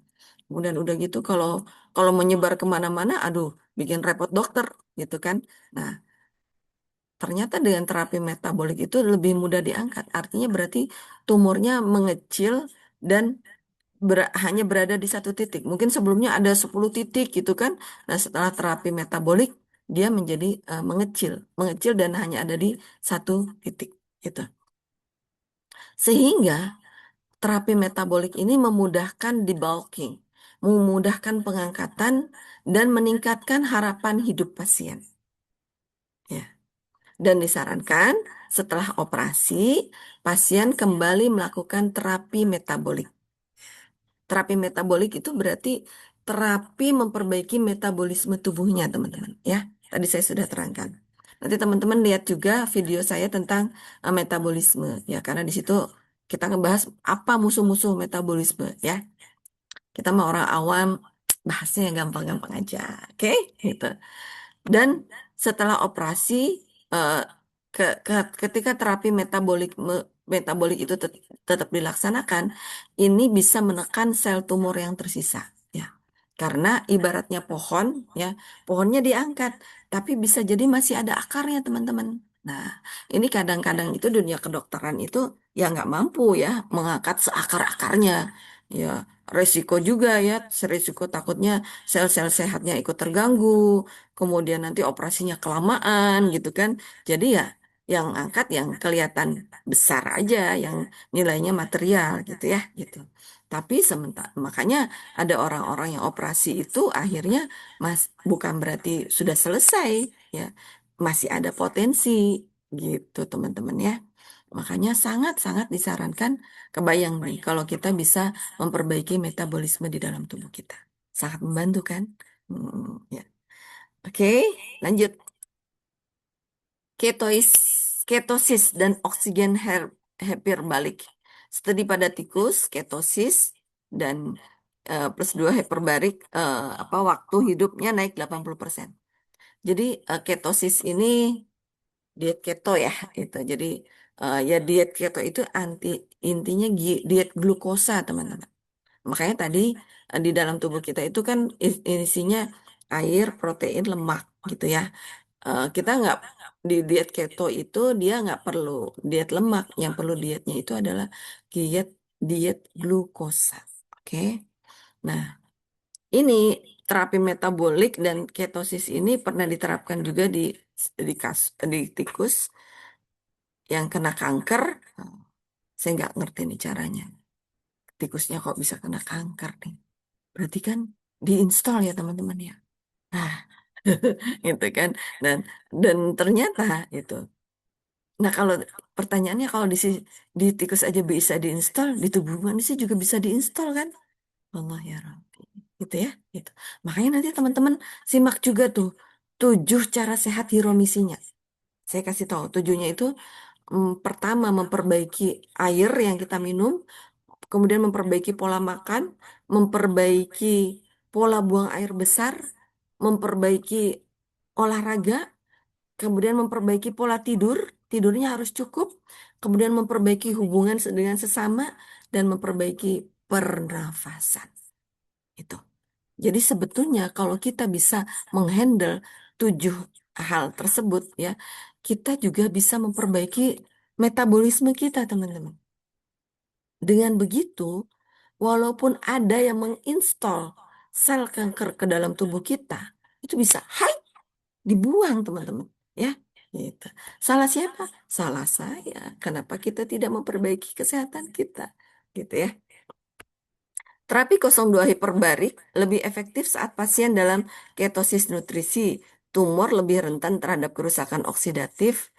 Kemudian udah gitu, kalau kalau menyebar kemana-mana, aduh, bikin repot dokter, gitu kan. Nah, ternyata dengan terapi metabolik itu lebih mudah diangkat. Artinya berarti tumornya mengecil dan hanya berada di satu titik. Mungkin sebelumnya ada 10 titik gitu kan. Nah, setelah terapi metabolik, dia menjadi mengecil dan hanya ada di satu titik. Gitu. Sehingga terapi metabolik ini memudahkan debulking, memudahkan pengangkatan, dan meningkatkan harapan hidup pasien. Ya. Dan disarankan setelah operasi, pasien kembali melakukan terapi metabolik. Terapi metabolik itu berarti terapi memperbaiki metabolisme tubuhnya, teman-teman. Ya, tadi saya sudah terangkan. Nanti teman-teman lihat juga video saya tentang metabolisme, ya, karena di situ kita ngebahas apa musuh-musuh metabolisme, ya. Kita mah orang awam, bahasnya yang gampang-gampang aja, oke? Gitu. Dan setelah operasi, eh, ketika terapi metabolik itu tetap dilaksanakan, ini bisa menekan sel tumor yang tersisa. Ya, karena ibaratnya pohon, ya, pohonnya diangkat, tapi bisa jadi masih ada akarnya, teman-teman. Nah, ini kadang-kadang itu dunia kedokteran itu ya nggak mampu ya mengangkat seakar-akarnya. Ya, resiko juga ya, resiko takutnya sel-sel sehatnya ikut terganggu, kemudian nanti operasinya kelamaan gitu kan. Jadi ya yang angkat yang kelihatan besar aja, yang nilainya material gitu ya, gitu. Tapi sementara makanya ada orang-orang yang operasi itu akhirnya bukan berarti sudah selesai ya, masih ada potensi gitu teman-teman ya. Makanya sangat-sangat disarankan, kebayang nih kalau kita bisa memperbaiki metabolisme di dalam tubuh kita. Sangat membantu kan? Ya. Oke, lanjut. Ketois, ketosis dan oksigen hampir balik. Studi pada tikus, ketosis dan plus 2 hiperbarik, apa waktu hidupnya naik 80%. Jadi ketosis ini diet keto ya itu. Jadi ya diet keto itu intinya diet glukosa, teman-teman. Makanya tadi di dalam tubuh kita itu kan isinya air, protein, lemak gitu ya. Kita nggak di diet keto itu dia nggak perlu diet lemak, yang perlu dietnya itu adalah diet diet glukosa. Oke. Nah, ini terapi metabolik dan ketosis ini pernah diterapkan juga di tikus yang kena kanker. Saya nggak ngerti nih caranya. Tikusnya kok bisa kena kanker nih? Berarti kan diinstal ya teman-teman ya. Nah, itu kan. Dan dan ternyata itu. Nah, kalau pertanyaannya kalau di tikus aja bisa diinstal, di tubuh manusia juga bisa diinstal kan? Allah ya Rabbi. Gitu ya, gitu. Makanya nanti teman-teman simak juga tuh 7 cara sehat hiromisinya. Saya kasih tahu 7-nya itu, pertama memperbaiki air yang kita minum, kemudian memperbaiki pola makan, memperbaiki pola buang air besar, memperbaiki olahraga, kemudian memperbaiki pola tidur, tidurnya harus cukup, kemudian memperbaiki hubungan dengan sesama, dan memperbaiki pernafasan. Itu. Jadi sebetulnya kalau kita bisa menghandle 7 hal tersebut ya, kita juga bisa memperbaiki metabolisme kita, teman-teman. Dengan begitu, walaupun ada yang menginstal sel kanker ke dalam tubuh kita, itu bisa hai dibuang, teman-teman. Ya, gitu. Salah siapa? Salah saya. Kenapa kita tidak memperbaiki kesehatan kita? Gitu ya. Terapi 02 hiperbarik lebih efektif saat pasien dalam ketosis nutrisi. Tumor lebih rentan terhadap kerusakan oksidatif.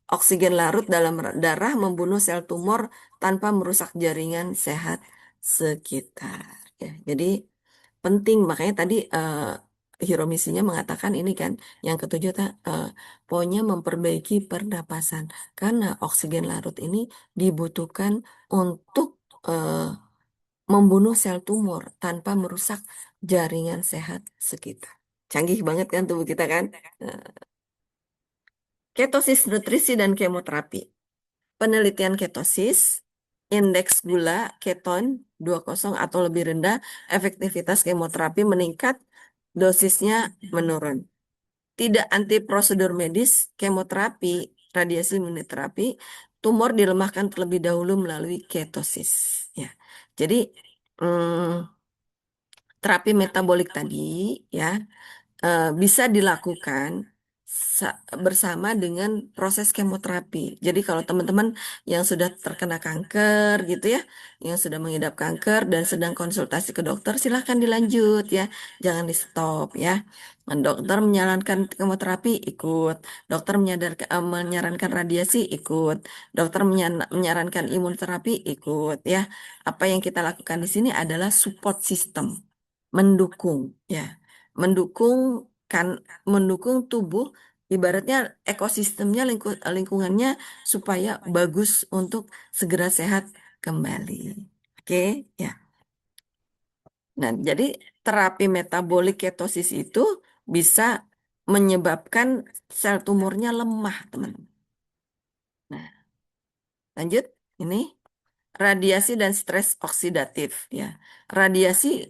Oksigen larut dalam darah membunuh sel tumor tanpa merusak jaringan sehat sekitar. Ya, jadi penting, makanya tadi Hiromisinya mengatakan ini kan, yang ketujuh pokoknya memperbaiki pernapasan karena oksigen larut ini dibutuhkan untuk eh, membunuh sel tumor tanpa merusak jaringan sehat sekitar. Canggih banget kan tubuh kita kan? Nah, ketosis nutrisi dan kemoterapi. Penelitian ketosis, indeks gula keton 20 atau lebih rendah, efektivitas kemoterapi meningkat, dosisnya menurun. Tidak anti prosedur medis, kemoterapi, radiasi imunoterapi, tumor dilemahkan terlebih dahulu melalui ketosis. Ya, jadi hmm, terapi metabolik tadi ya bisa dilakukan bersama dengan proses kemoterapi. Jadi kalau teman-teman yang sudah terkena kanker gitu ya, yang sudah mengidap kanker dan sedang konsultasi ke dokter, silahkan dilanjut ya, jangan di stop ya. Dokter menyarankan kemoterapi, ikut. Dokter menyarankan radiasi, ikut. Dokter menyarankan imunoterapi, ikut ya. Apa yang kita lakukan di sini adalah support system, mendukung ya, mendukung kan, mendukung tubuh, ibaratnya ekosistemnya, lingkungannya supaya bagus untuk segera sehat kembali. Oke ya. Nah, jadi terapi metabolik ketosis itu bisa menyebabkan sel tumornya lemah, teman-teman. Nah, lanjut ini radiasi dan stres oksidatif ya. Radiasi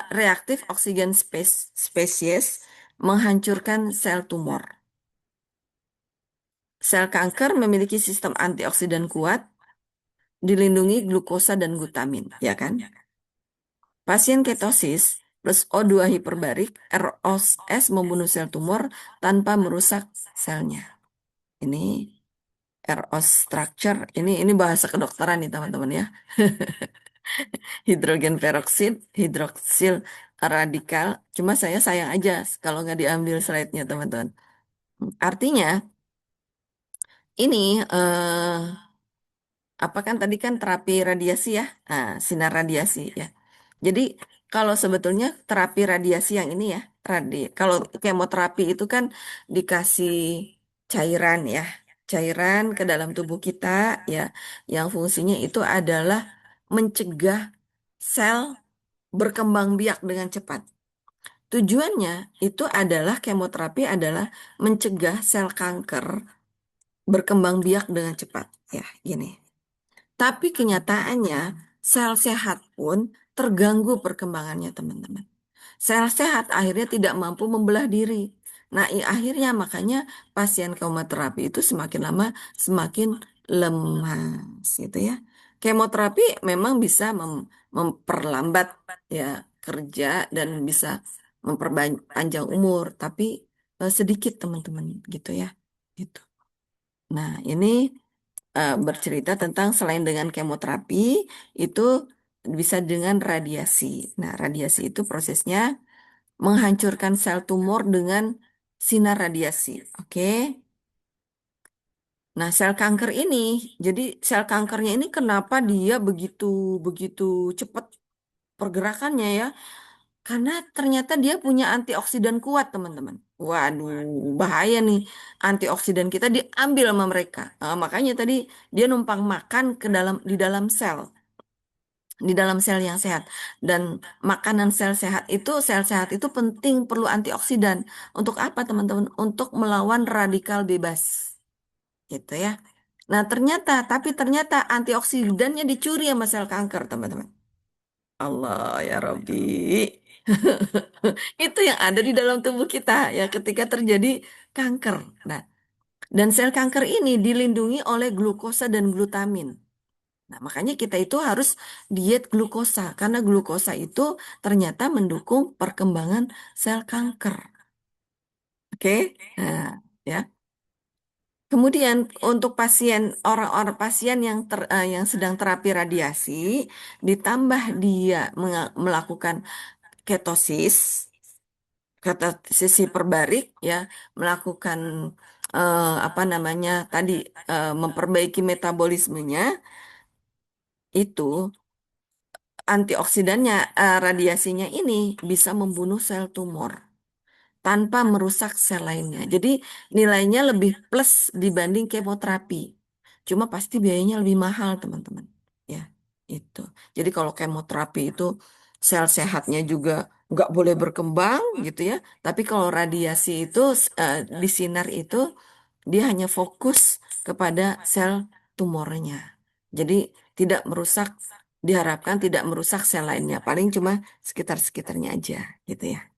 reaktif oksigen spesies menghancurkan sel tumor. Sel kanker memiliki sistem antioksidan kuat, dilindungi glukosa dan glutamin, ya kan? Pasien ketosis plus O2 hiperbarik, ROS membunuh sel tumor tanpa merusak selnya. Ini ROS structure, ini bahasa kedokteran nih teman-teman ya. Hidrogen peroksid, hidroksil radikal. Cuma saya sayang aja kalau nggak diambil slide-nya teman-teman. Artinya ini apa kan tadi kan terapi radiasi ya, sinar radiasi ya. Jadi kalau sebetulnya terapi radiasi yang ini ya, kalau kemoterapi itu kan dikasih cairan ya, cairan ke dalam tubuh kita ya, yang fungsinya itu adalah mencegah sel berkembang biak dengan cepat. Tujuannya itu adalah kemoterapi adalah mencegah sel kanker berkembang biak dengan cepat. Ya, gini. Tapi kenyataannya sel sehat pun terganggu perkembangannya, teman-teman. Sel sehat akhirnya tidak mampu membelah diri. Nah, akhirnya makanya pasien kemoterapi itu semakin lama semakin lemas, gitu ya. Kemoterapi memang bisa memperlambat ya kerja dan bisa memperpanjang umur, tapi sedikit teman-teman gitu ya. Gitu. Nah, ini bercerita tentang selain dengan kemoterapi itu bisa dengan radiasi. Nah, radiasi itu prosesnya menghancurkan sel tumor dengan sinar radiasi. Oke. Nah, sel kanker ini, jadi sel kankernya ini kenapa dia begitu begitu cepat pergerakannya ya? Karena ternyata dia punya antioksidan kuat, teman-teman. Waduh, bahaya nih. Antioksidan kita diambil sama mereka. Makanya tadi dia numpang makan ke dalam di dalam sel, di dalam sel yang sehat. Dan makanan sel sehat itu penting perlu antioksidan. Untuk apa, teman-teman? Untuk melawan radikal bebas. Gitu ya. Nah, tapi ternyata antioksidannya dicuri sama sel kanker, teman-teman. Allah ya Rabbi. Itu yang ada di dalam tubuh kita ya ketika terjadi kanker. Nah, Dan sel kanker ini dilindungi oleh glukosa dan glutamin. Nah, makanya kita itu harus diet glukosa karena glukosa itu ternyata mendukung perkembangan sel kanker. Oke? Nah, ya. Kemudian untuk pasien orang-orang pasien yang sedang terapi radiasi ditambah dia melakukan ketosis, ketosis hiperbarik ya, melakukan apa namanya tadi memperbaiki metabolismenya itu antioksidannya radiasinya ini bisa membunuh sel tumor tanpa merusak sel lainnya. Jadi nilainya lebih plus dibanding kemoterapi. Cuma pasti biayanya lebih mahal, teman-teman. Ya, itu. Jadi kalau kemoterapi itu sel sehatnya juga nggak boleh berkembang gitu ya. Tapi kalau radiasi itu di sinar itu dia hanya fokus kepada sel tumornya. Jadi tidak merusak, diharapkan tidak merusak sel lainnya. Paling cuma sekitar-sekitarnya aja gitu ya.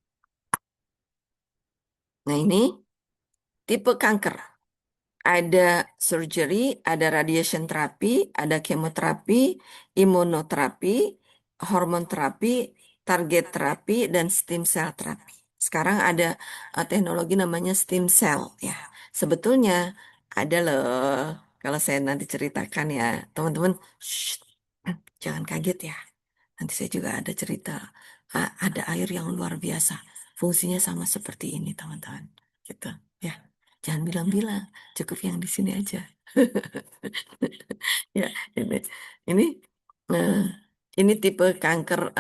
Nah ini tipe kanker. Ada surgery, ada radiation therapy, ada kemoterapi, imunoterapi, hormon terapi, target terapi, dan stem cell terapi. Sekarang ada teknologi namanya stem cell ya. Sebetulnya ada loh, kalau saya nanti ceritakan ya, teman-teman, shh, jangan kaget ya. Nanti saya juga ada cerita, ada air yang luar biasa. Fungsinya sama seperti ini, teman-teman. Gitu, ya. Jangan bilang-bilang, cukup yang di sini aja. Ya, ini, ini, eh, ini tipe kanker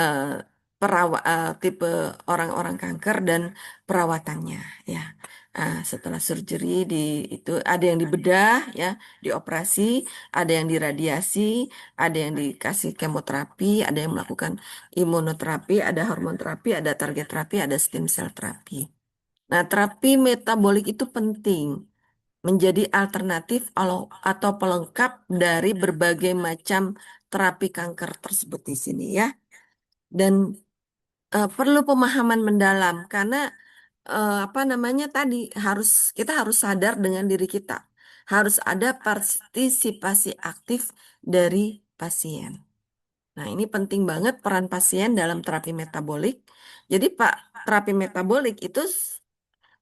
tipe orang-orang kanker dan perawatannya, ya. Setelah surgery itu ada yang dibedah, ya, dioperasi, ada yang diradiasi, ada yang dikasih kemoterapi, ada yang melakukan imunoterapi, ada hormon terapi, ada target terapi, ada stem cell terapi. Nah, terapi metabolik itu penting menjadi alternatif atau pelengkap dari berbagai macam terapi kanker tersebut di sini ya. Dan perlu pemahaman mendalam karena apa namanya tadi kita harus sadar dengan diri kita. Harus ada partisipasi aktif dari pasien. Nah, ini penting banget peran pasien dalam terapi metabolik. Jadi, Pak, terapi metabolik itu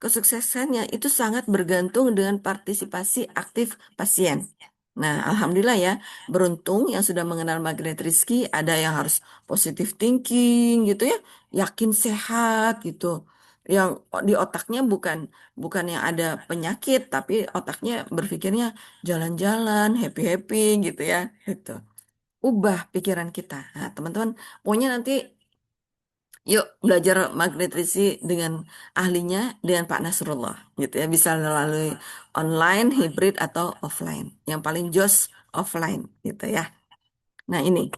kesuksesannya itu sangat bergantung dengan partisipasi aktif pasien. Nah, alhamdulillah ya, beruntung yang sudah mengenal Magnet Rizky, ada yang harus positive thinking gitu ya, yakin sehat gitu. Yang di otaknya bukan yang ada penyakit, tapi otaknya berpikirnya jalan-jalan, happy-happy gitu ya, gitu. Ubah pikiran kita. Nah, teman-teman, pokoknya nanti yuk belajar magnetrisi dengan ahlinya dengan Pak Nasrullah gitu ya. Bisa melalui online, hybrid atau offline. Yang paling jos offline gitu ya. Nah, ini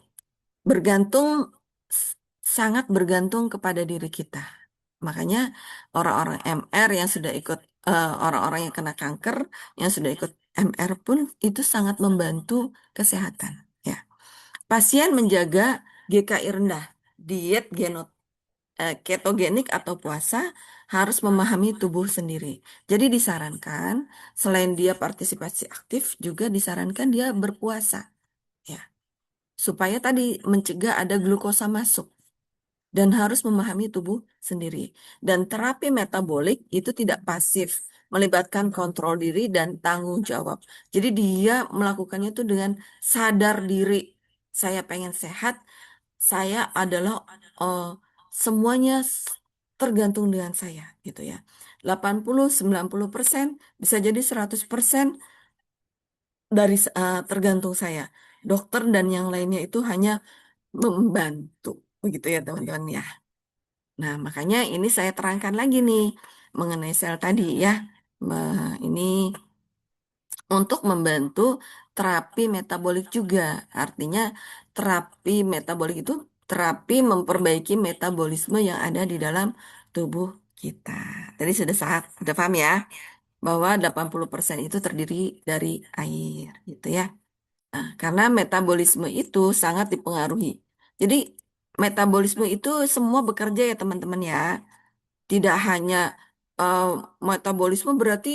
bergantung s- sangat bergantung kepada diri kita. Makanya orang-orang MR yang sudah ikut orang-orang yang kena kanker yang sudah ikut MR pun itu sangat membantu kesehatan ya. Pasien menjaga GKI rendah, diet ketogenik atau puasa harus memahami tubuh sendiri. Jadi disarankan selain dia partisipasi aktif juga disarankan dia berpuasa ya. Supaya tadi mencegah ada glukosa masuk dan harus memahami tubuh sendiri. Dan terapi metabolik itu tidak pasif, melibatkan kontrol diri dan tanggung jawab. Jadi dia melakukannya itu dengan sadar diri. Saya pengen sehat, saya adalah eh, semuanya tergantung dengan saya gitu ya. 80-90% bisa jadi 100% dari tergantung saya. Dokter dan yang lainnya itu hanya membantu begitu ya teman-teman ya. Nah, makanya ini saya terangkan lagi nih mengenai sel tadi ya. Ini untuk membantu terapi metabolik juga. Artinya terapi metabolik itu terapi memperbaiki metabolisme yang ada di dalam tubuh kita. Tadi sudah paham ya bahwa 80% itu terdiri dari air gitu ya. Nah, karena metabolisme itu sangat dipengaruhi. Jadi metabolisme itu semua bekerja ya teman-teman ya. Tidak hanya eh, metabolisme berarti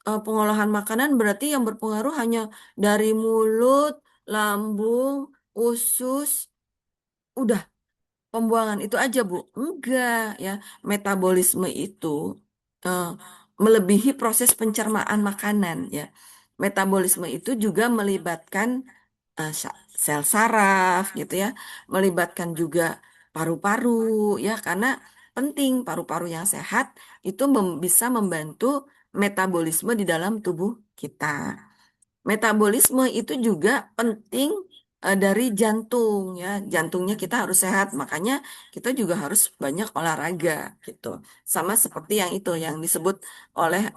Pengolahan makanan berarti yang berpengaruh hanya dari mulut, lambung, usus, udah pembuangan itu aja, Bu. Enggak, ya. Metabolisme itu eh, melebihi proses pencernaan makanan, ya. Metabolisme itu juga melibatkan sel saraf gitu ya, melibatkan juga paru-paru ya, karena penting paru-paru yang sehat itu bisa membantu metabolisme di dalam tubuh kita. Metabolisme itu juga penting dari jantung ya. Jantungnya kita harus sehat, makanya kita juga harus banyak olahraga gitu. Sama seperti yang itu yang disebut oleh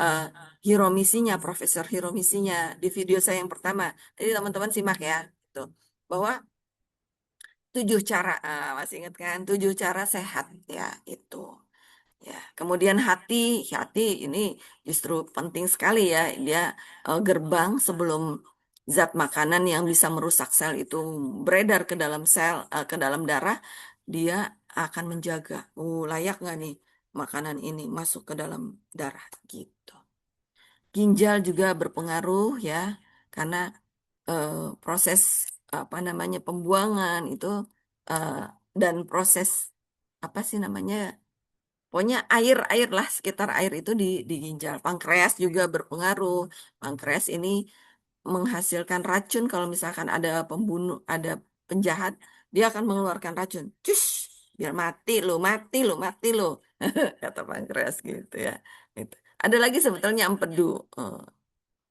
Hiromisinya, Profesor Hiromisinya di video saya yang pertama. Jadi teman-teman simak ya, gitu. Bahwa 7 cara, masih ingat kan? 7 cara sehat ya itu. Ya, kemudian hati ini justru penting sekali ya. Dia gerbang sebelum zat makanan yang bisa merusak sel itu beredar ke dalam sel, ke dalam darah, dia akan menjaga, layak nggak nih makanan ini masuk ke dalam darah gitu. Ginjal juga berpengaruh ya, karena eh, proses apa namanya pembuangan itu eh, dan proses apa sih namanya, pokoknya air-air lah, sekitar air itu di ginjal. Pankreas juga berpengaruh. Pankreas ini menghasilkan racun kalau misalkan ada pembunuh, ada penjahat, dia akan mengeluarkan racun. Cus, biar mati lo, mati lo, mati lo. Kata pankreas gitu ya. Gitu. Ada lagi sebetulnya empedu.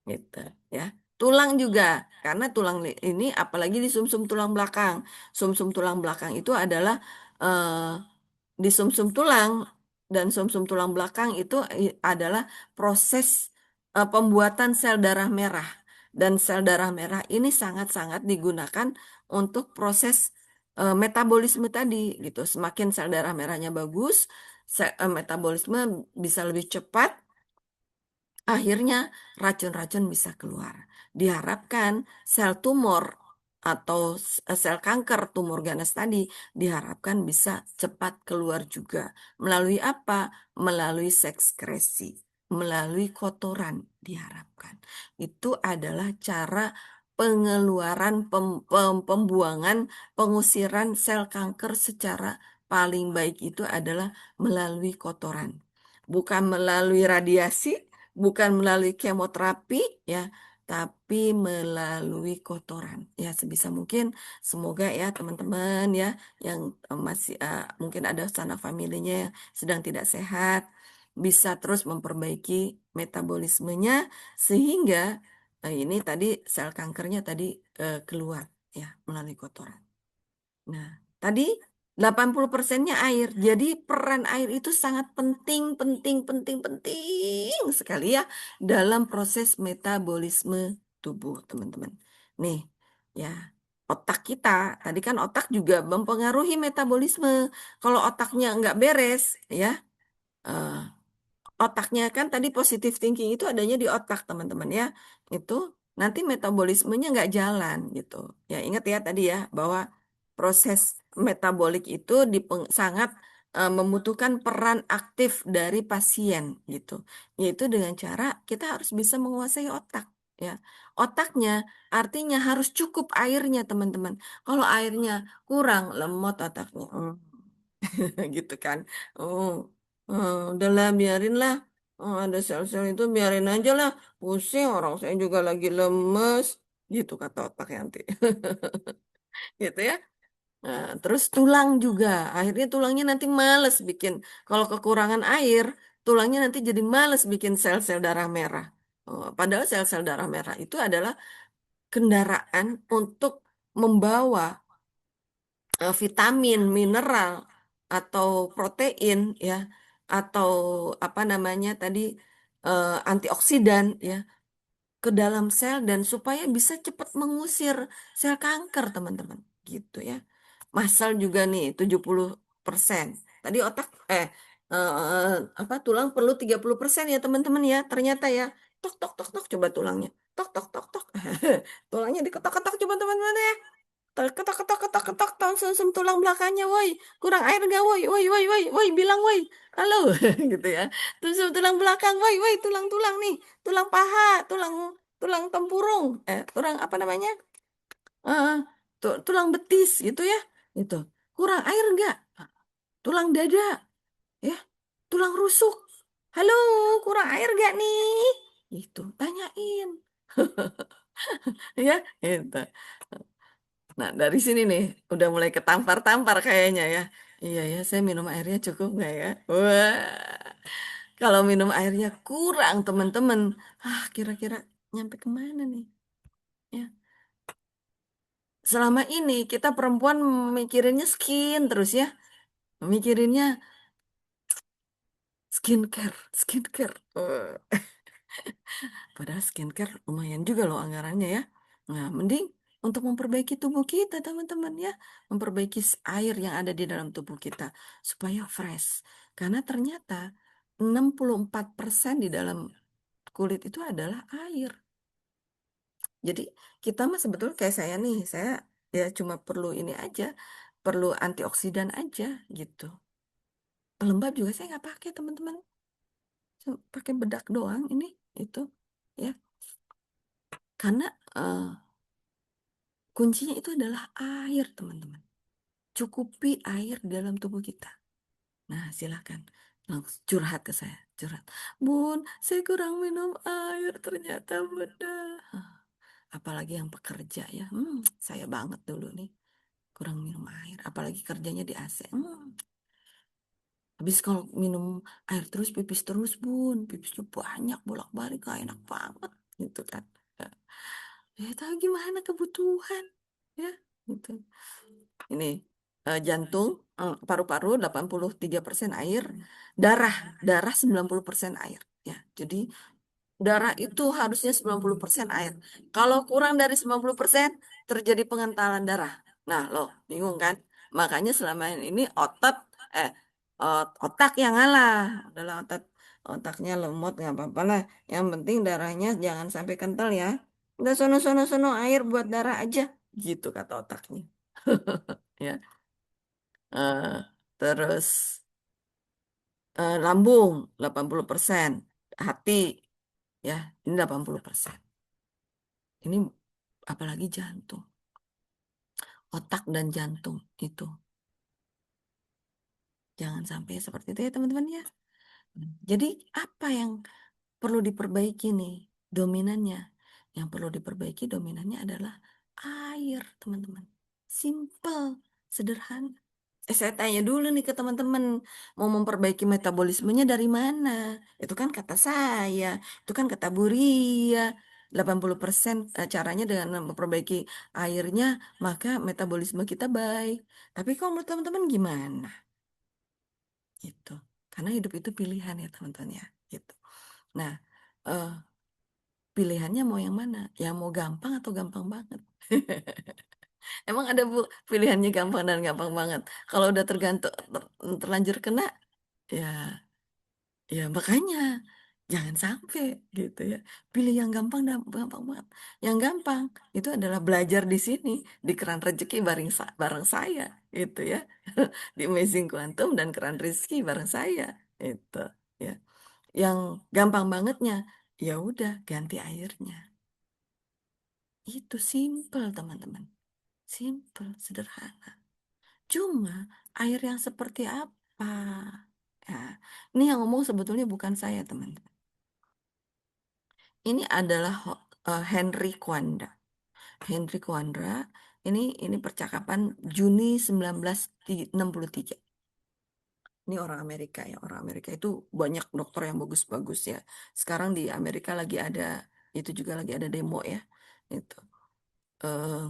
Gitu ya. Tulang juga, karena tulang ini apalagi di sumsum tulang belakang. Sumsum tulang belakang itu adalah eh, di sumsum tulang dan sumsum tulang belakang itu adalah proses pembuatan sel darah merah. Dan sel darah merah ini sangat-sangat digunakan untuk proses metabolisme tadi gitu. Semakin sel darah merahnya bagus, metabolisme bisa lebih cepat. Akhirnya racun-racun bisa keluar. Diharapkan sel tumor atau sel kanker tumor ganas tadi diharapkan bisa cepat keluar juga. Melalui apa? Melalui sekskresi, melalui kotoran diharapkan. Itu adalah cara pengeluaran pembuangan, pengusiran sel kanker secara paling baik itu adalah melalui kotoran. Bukan melalui radiasi, bukan melalui kemoterapi ya, tapi melalui kotoran. Ya, sebisa mungkin semoga ya teman-teman ya yang masih mungkin ada sanak familinya yang sedang tidak sehat bisa terus memperbaiki metabolismenya sehingga ini tadi sel kankernya tadi keluar ya melalui kotoran. Nah, tadi 80%-nya air. Jadi peran air itu sangat penting, penting, penting, penting sekali ya dalam proses metabolisme tubuh, teman-teman. Nih, ya. Otak kita, tadi kan otak juga mempengaruhi metabolisme. Kalau otaknya nggak beres, ya, eh, otaknya kan tadi positive thinking itu adanya di otak teman-teman ya, itu nanti metabolismenya nggak jalan gitu ya. Ingat ya tadi ya bahwa proses metabolik itu sangat membutuhkan peran aktif dari pasien gitu, yaitu dengan cara kita harus bisa menguasai otak ya. Otaknya artinya harus cukup airnya teman-teman. Kalau airnya kurang, lemot otaknya. Gitu kan. Oh, udahlah biarin lah. Ada sel-sel itu biarin aja lah. Pusing orang saya juga lagi lemes. Gitu kata otak nanti. Gitu ya. Nah, terus tulang juga. Akhirnya tulangnya nanti males bikin. Kalau kekurangan air, tulangnya nanti jadi males bikin sel-sel darah merah. Padahal sel-sel darah merah itu adalah kendaraan untuk membawa vitamin, mineral, atau protein ya, atau apa namanya tadi antioksidan ya ke dalam sel dan supaya bisa cepat mengusir sel kanker, teman-teman. Gitu ya. Masal juga nih 70%. Tadi otak apa tulang perlu 30% ya, teman-teman ya. Ternyata ya. Tok tok tok tok coba tulangnya. Tok tok tok tok. Tulangnya diketok-ketok coba teman-teman ya. ketok ketok ketok ketok tahun sumsum tulang belakangnya, woi, kurang air nggak, woi, woi, woi, woi, woi, bilang, woi, halo, gitu ya. Sumsum tulang belakang, woi, woi, tulang-tulang nih, tulang paha, tulang tulang tempurung, tulang apa namanya? Eh, tulang betis gitu ya, itu kurang air nggak? Tulang dada, ya, tulang rusuk, halo, kurang air nggak nih? Itu tanyain, ya, itu. Nah, dari sini nih, udah mulai ketampar-tampar kayaknya ya. Iya ya, saya minum airnya cukup nggak ya? Wah, kalau minum airnya kurang, teman-teman. Kira-kira nyampe kemana nih? Ya, selama ini kita perempuan mikirinnya skin terus ya. Mikirinnya skincare, skincare. Padahal skincare lumayan juga loh anggarannya ya. Nah, mending untuk memperbaiki tubuh kita, teman-teman ya. Memperbaiki air yang ada di dalam tubuh kita supaya fresh. Karena ternyata 64% di dalam kulit itu adalah air. Jadi kita mah sebetulnya kayak saya nih, saya ya cuma perlu ini aja, perlu antioksidan aja gitu. Pelembab juga saya nggak pakai, teman-teman. Pakai bedak doang ini itu ya. Karena eh, kuncinya itu adalah air, teman-teman. Cukupi air di dalam tubuh kita. Nah, silakan langsung curhat ke saya. Curhat. Bun, saya kurang minum air ternyata, Bunda. Hah, apalagi yang pekerja ya. Saya banget dulu nih. Kurang minum air. Apalagi kerjanya di AC. Habis kalau minum air terus, pipis terus, Bun. Pipisnya banyak, bolak-balik. Gak enak banget. Gitu kan. Ya, tahu gimana kebutuhan. Ya, gitu. Ini jantung, paru-paru 83% air, darah, darah 90% air. Ya, jadi darah itu harusnya 90% air. Kalau kurang dari 90% terjadi pengentalan darah. Nah, loh, bingung kan? Makanya selama ini eh otak yang ngalah. Adalah otaknya lemot nggak apa-apa lah. Yang penting darahnya jangan sampai kental ya. Udah sono air buat darah aja, gitu kata otaknya. Ya. Eh, terus lambung 80%, hati ya ini 80%. Ini apalagi jantung, otak dan jantung itu jangan sampai seperti itu ya teman-teman ya. Jadi apa yang perlu diperbaiki nih? Dominannya. Yang perlu diperbaiki dominannya adalah air, teman-teman. Simple, sederhana. Saya tanya dulu nih ke teman-teman, mau memperbaiki metabolismenya dari mana? Itu kan kata saya, itu kan kata Bu Ria. 80% caranya dengan memperbaiki airnya, maka metabolisme kita baik. Tapi kalau menurut teman-teman gimana? Gitu. Karena hidup itu pilihan ya teman-teman ya. Gitu. Nah, eh, pilihannya mau yang mana? Yang mau gampang atau gampang banget? Emang ada Bu pilihannya gampang dan gampang banget. Kalau udah terlanjur kena, ya, ya makanya jangan sampai gitu ya. Pilih yang gampang dan gampang banget. Yang gampang itu adalah belajar di sini di Keran Rezeki bareng saya itu ya. Di Amazing Quantum dan Keran Rezeki bareng saya itu ya. Yang gampang bangetnya ya udah ganti airnya. Itu simple, teman-teman. Simple, sederhana. Cuma air yang seperti apa? Ya, ini yang ngomong sebetulnya bukan saya, teman-teman. Ini adalah Henry Kwanda. Henry Kwanda ini percakapan Juni 1963. Ini orang Amerika ya. Orang Amerika itu banyak dokter yang bagus-bagus ya. Sekarang di Amerika lagi ada itu juga lagi ada demo ya. Itu. Eh,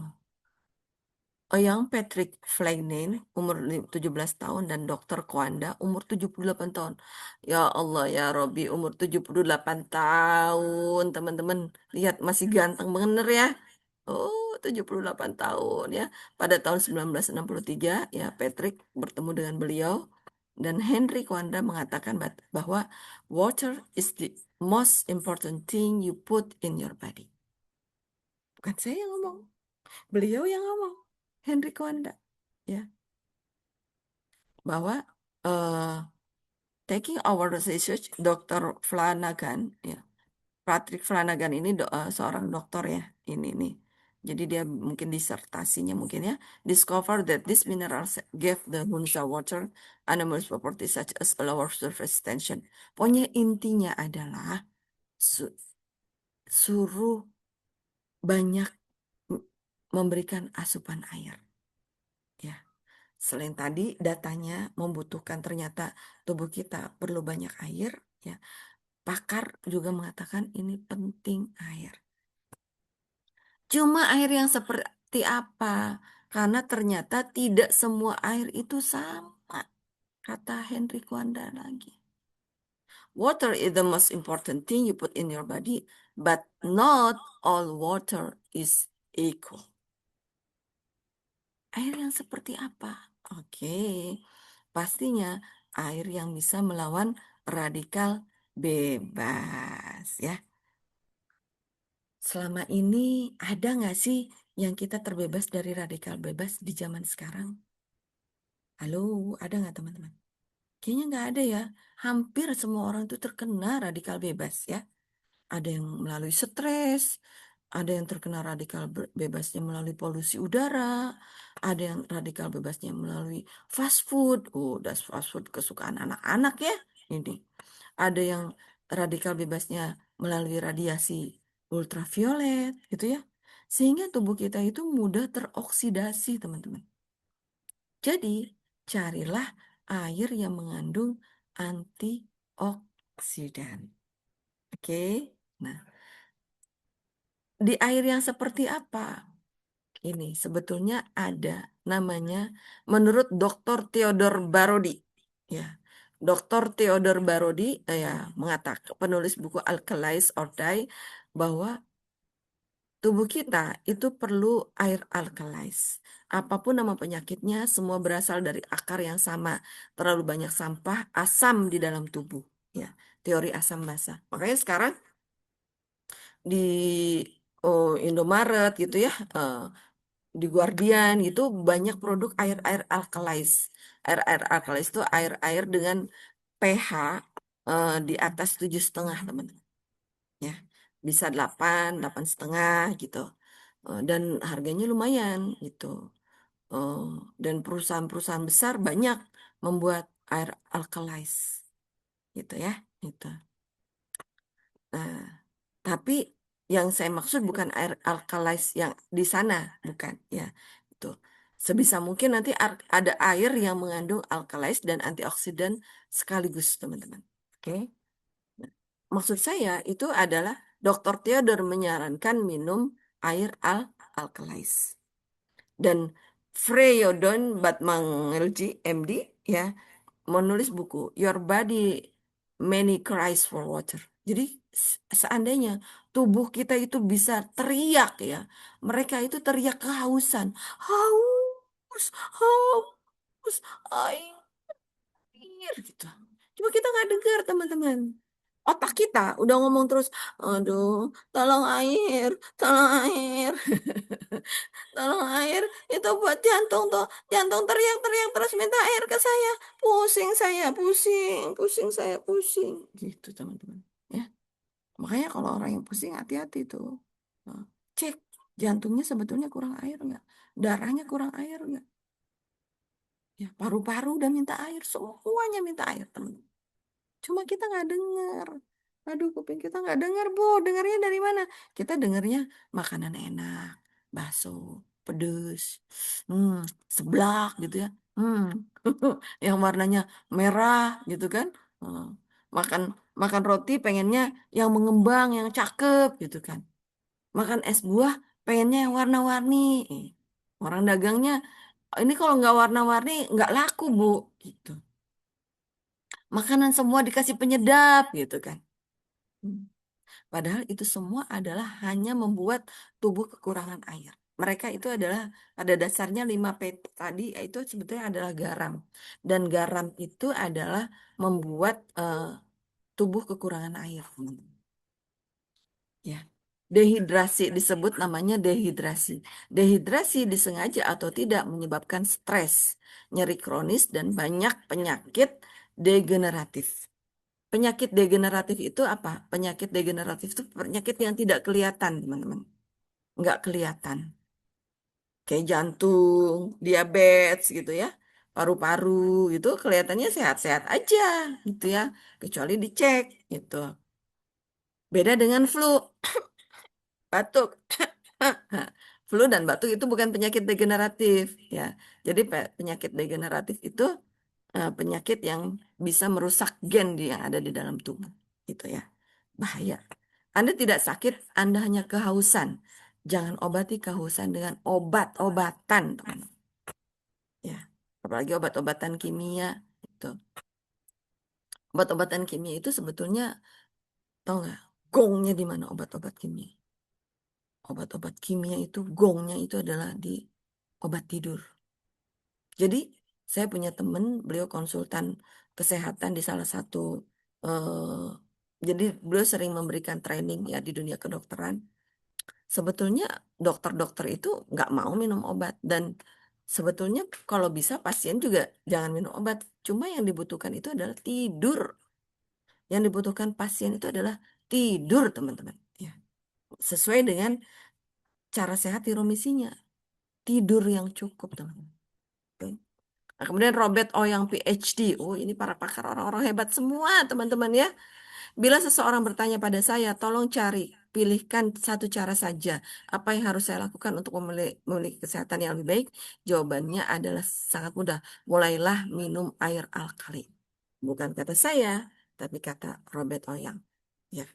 yang Patrick Flanagan umur 17 tahun dan Dr. Kwanda umur 78 tahun. Ya Allah ya Robi umur 78 tahun teman-teman. Lihat masih ganteng bener ya. Oh 78 tahun ya. Pada tahun 1963 ya Patrick bertemu dengan beliau. Dan Henry Kwanda mengatakan bahwa water is the most important thing you put in your body. Bukan saya yang ngomong, beliau yang ngomong. Henry Koanda, ya, bahwa eh, taking our research, Dr. Flanagan, ya, Patrick Flanagan ini seorang dokter ya, ini nih. Jadi dia mungkin disertasinya mungkin ya, discover that these minerals give the Hunza water animals properties such as a lower surface tension. Pokoknya intinya adalah suruh banyak memberikan asupan air. Ya, selain tadi datanya membutuhkan ternyata tubuh kita perlu banyak air. Ya, pakar juga mengatakan ini penting air. Cuma air yang seperti apa? Karena ternyata tidak semua air itu sama, kata Henry Kwanda lagi. Water is the most important thing you put in your body, but not all water is equal. Air yang seperti apa? Oke, pastinya air yang bisa melawan radikal bebas ya. Selama ini ada nggak sih yang kita terbebas dari radikal bebas di zaman sekarang? Halo, ada nggak teman-teman? Kayaknya nggak ada ya. Hampir semua orang itu terkena radikal bebas ya. Ada yang melalui stres, ada yang terkena radikal bebasnya melalui polusi udara, ada yang radikal bebasnya melalui fast food. Udah fast food kesukaan anak-anak ya. Ini. Ada yang radikal bebasnya melalui radiasi ultraviolet gitu ya. Sehingga tubuh kita itu mudah teroksidasi, teman-teman. Jadi, carilah air yang mengandung antioksidan. Oke. Nah, di air yang seperti apa? Ini sebetulnya ada namanya menurut Dr. Theodore Barodi. Ya. Dr. Theodore Barodi ya mengatakan penulis buku Alkalies or Die bahwa tubuh kita itu perlu air alkalis. Apapun nama penyakitnya, semua berasal dari akar yang sama. Terlalu banyak sampah asam di dalam tubuh. Ya, teori asam basa. Makanya sekarang di Indomaret gitu ya, di Guardian gitu banyak produk air-air alkalis. Air-air alkalis itu air-air dengan pH di atas 7,5 teman-teman. Ya, bisa 8, 8,5 gitu. Dan harganya lumayan gitu. Eh, dan perusahaan-perusahaan besar banyak membuat air alkalis gitu ya. Gitu. Nah, tapi yang saya maksud bukan air alkalis yang di sana, bukan ya. Itu. Sebisa mungkin nanti ada air yang mengandung alkalis dan antioksidan sekaligus, teman-teman. Oke. Nah, maksud saya itu adalah Dr. Theodore menyarankan minum air alkalis. Dan Freydon Batmanglji MD ya menulis buku Your Body Many Cries for Water. Jadi seandainya tubuh kita itu bisa teriak ya, mereka itu teriak kehausan, haus, haus, air gitu. Cuma kita nggak dengar teman-teman. Otak kita udah ngomong terus, aduh, tolong air, tolong air. Tolong air itu buat jantung tuh. Jantung teriak-teriak terus minta air ke saya. Pusing saya, pusing, pusing saya, pusing. Gitu teman-teman. Ya, makanya kalau orang yang pusing hati-hati tuh. Nah, cek jantungnya sebetulnya kurang air nggak? Darahnya kurang air nggak? Ya, paru-paru udah minta air, semuanya minta air teman. Cuma kita nggak dengar. Aduh, kuping kita nggak dengar, Bu. Dengarnya dari mana? Kita dengarnya makanan enak, bakso, pedes, hmm, seblak gitu ya. Hmm, yang warnanya merah gitu kan. Hmm, makan makan roti pengennya yang mengembang, yang cakep gitu kan. Makan es buah pengennya yang warna-warni. Eh, Orang dagangnya ini kalau nggak warna-warni nggak laku, Bu. Gitu. Makanan semua dikasih penyedap gitu kan. Hmm. Padahal itu semua adalah hanya membuat tubuh kekurangan air. Mereka itu adalah pada dasarnya 5P tadi itu sebetulnya adalah garam. Dan garam itu adalah membuat tubuh kekurangan air. Ya. Dehidrasi disebut namanya dehidrasi. Dehidrasi disengaja atau tidak menyebabkan stres, nyeri kronis, dan banyak penyakit degeneratif. Penyakit degeneratif itu apa? Penyakit degeneratif itu penyakit yang tidak kelihatan, teman-teman. Nggak kelihatan. Kayak jantung, diabetes gitu ya. Paru-paru gitu kelihatannya sehat-sehat aja gitu ya. Kecuali dicek gitu. Beda dengan flu, batuk. Flu dan batuk itu bukan penyakit degeneratif ya. Jadi penyakit degeneratif itu penyakit yang bisa merusak gen yang ada di dalam tubuh gitu ya. Bahaya. Anda tidak sakit, Anda hanya kehausan. Jangan obati kehausan dengan obat-obatan, teman. Ya. Apalagi obat-obatan kimia itu. Obat-obatan kimia itu sebetulnya tahu nggak? Gongnya di mana obat-obat kimia? Obat-obat kimia itu gongnya itu adalah di obat tidur. Jadi saya punya temen, beliau konsultan kesehatan di salah satu, eh, jadi beliau sering memberikan training ya di dunia kedokteran. Sebetulnya dokter-dokter itu nggak mau minum obat dan sebetulnya kalau bisa pasien juga jangan minum obat. Cuma yang dibutuhkan itu adalah tidur. Yang dibutuhkan pasien itu adalah tidur, teman-teman. Ya, sesuai dengan cara sehat tiromisinya. Tidur yang cukup, teman-teman. Oke. Nah, kemudian Robert O yang PhD. Oh, ini para pakar orang-orang hebat semua, teman-teman ya. Bila seseorang bertanya pada saya, tolong cari, pilihkan satu cara saja. Apa yang harus saya lakukan untuk memiliki kesehatan yang lebih baik? Jawabannya adalah sangat mudah. Mulailah minum air alkali. Bukan kata saya, tapi kata Robert Oyang. Ya,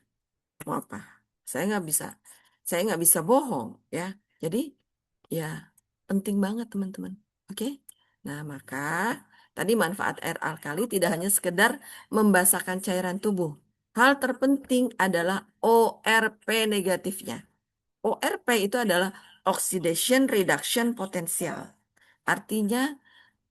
mau apa? Saya nggak bisa, saya nggak bisa bohong, ya. Jadi, ya penting banget teman-teman. Oke? Nah, maka tadi manfaat air alkali tidak hanya sekedar membasahkan cairan tubuh. Hal terpenting adalah ORP negatifnya. ORP itu adalah Oxidation Reduction Potential. Artinya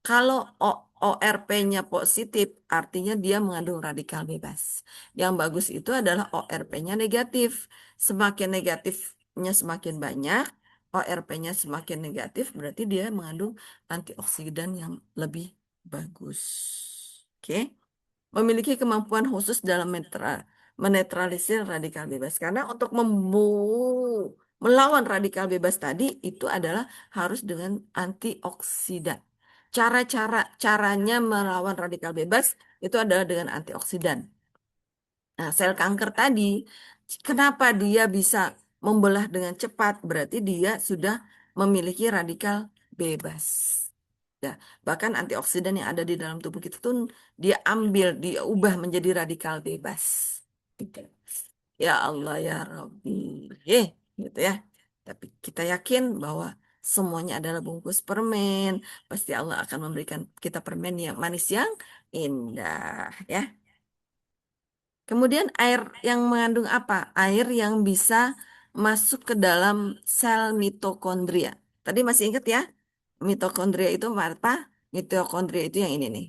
kalau ORP-nya positif, artinya dia mengandung radikal bebas. Yang bagus itu adalah ORP-nya negatif. Semakin negatifnya semakin banyak, ORP-nya semakin negatif, berarti dia mengandung antioksidan yang lebih bagus. Oke? Memiliki kemampuan khusus dalam menetralisir radikal bebas. Karena untuk melawan radikal bebas tadi itu adalah harus dengan antioksidan. Caranya melawan radikal bebas itu adalah dengan antioksidan. Nah, sel kanker tadi, kenapa dia bisa membelah dengan cepat? Berarti dia sudah memiliki radikal bebas. Ya, bahkan antioksidan yang ada di dalam tubuh kita tuh dia ambil, dia ubah menjadi radikal bebas. Gitu. Ya Allah ya Rabbi. Gitu ya. Tapi kita yakin bahwa semuanya adalah bungkus permen. Pasti Allah akan memberikan kita permen yang manis yang indah ya. Kemudian air yang mengandung apa? Air yang bisa masuk ke dalam sel mitokondria. Tadi masih ingat ya? Mitokondria itu apa? Mitokondria itu yang ini nih.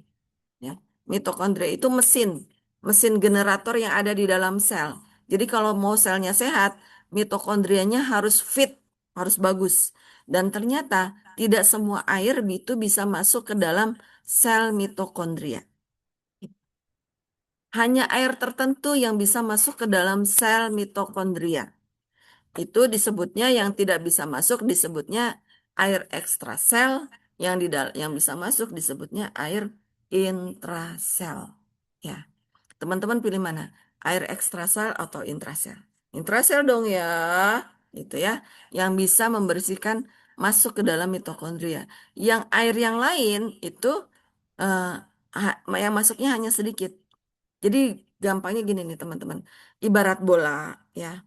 Ya. Mitokondria itu mesin generator yang ada di dalam sel. Jadi kalau mau selnya sehat, mitokondrianya harus fit, harus bagus. Dan ternyata tidak semua air itu bisa masuk ke dalam sel mitokondria. Hanya air tertentu yang bisa masuk ke dalam sel mitokondria. Itu disebutnya yang tidak bisa masuk disebutnya air ekstrasel, yang bisa masuk disebutnya air intrasel. Ya, teman-teman pilih mana? Air ekstrasel atau intrasel? Intrasel dong ya. Itu ya, yang bisa membersihkan masuk ke dalam mitokondria. Yang air yang lain itu eh, yang masuknya hanya sedikit. Jadi gampangnya gini nih teman-teman. Ibarat bola ya.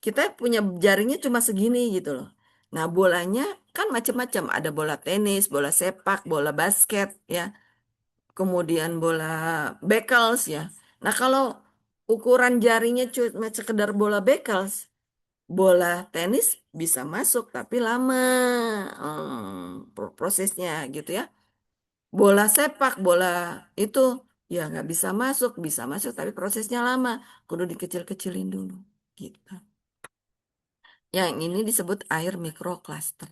Kita punya jaringnya cuma segini gitu loh. Nah, bolanya kan macam-macam. Ada bola tenis, bola sepak, bola basket ya. Kemudian bola bekals ya. Nah, kalau ukuran jaringnya cuma sekedar bola bekals, bola tenis bisa masuk tapi lama prosesnya gitu ya. Bola sepak, bola itu ya nggak bisa masuk tapi prosesnya lama. Kudu dikecil-kecilin dulu gitu. Yang ini disebut air mikrokluster.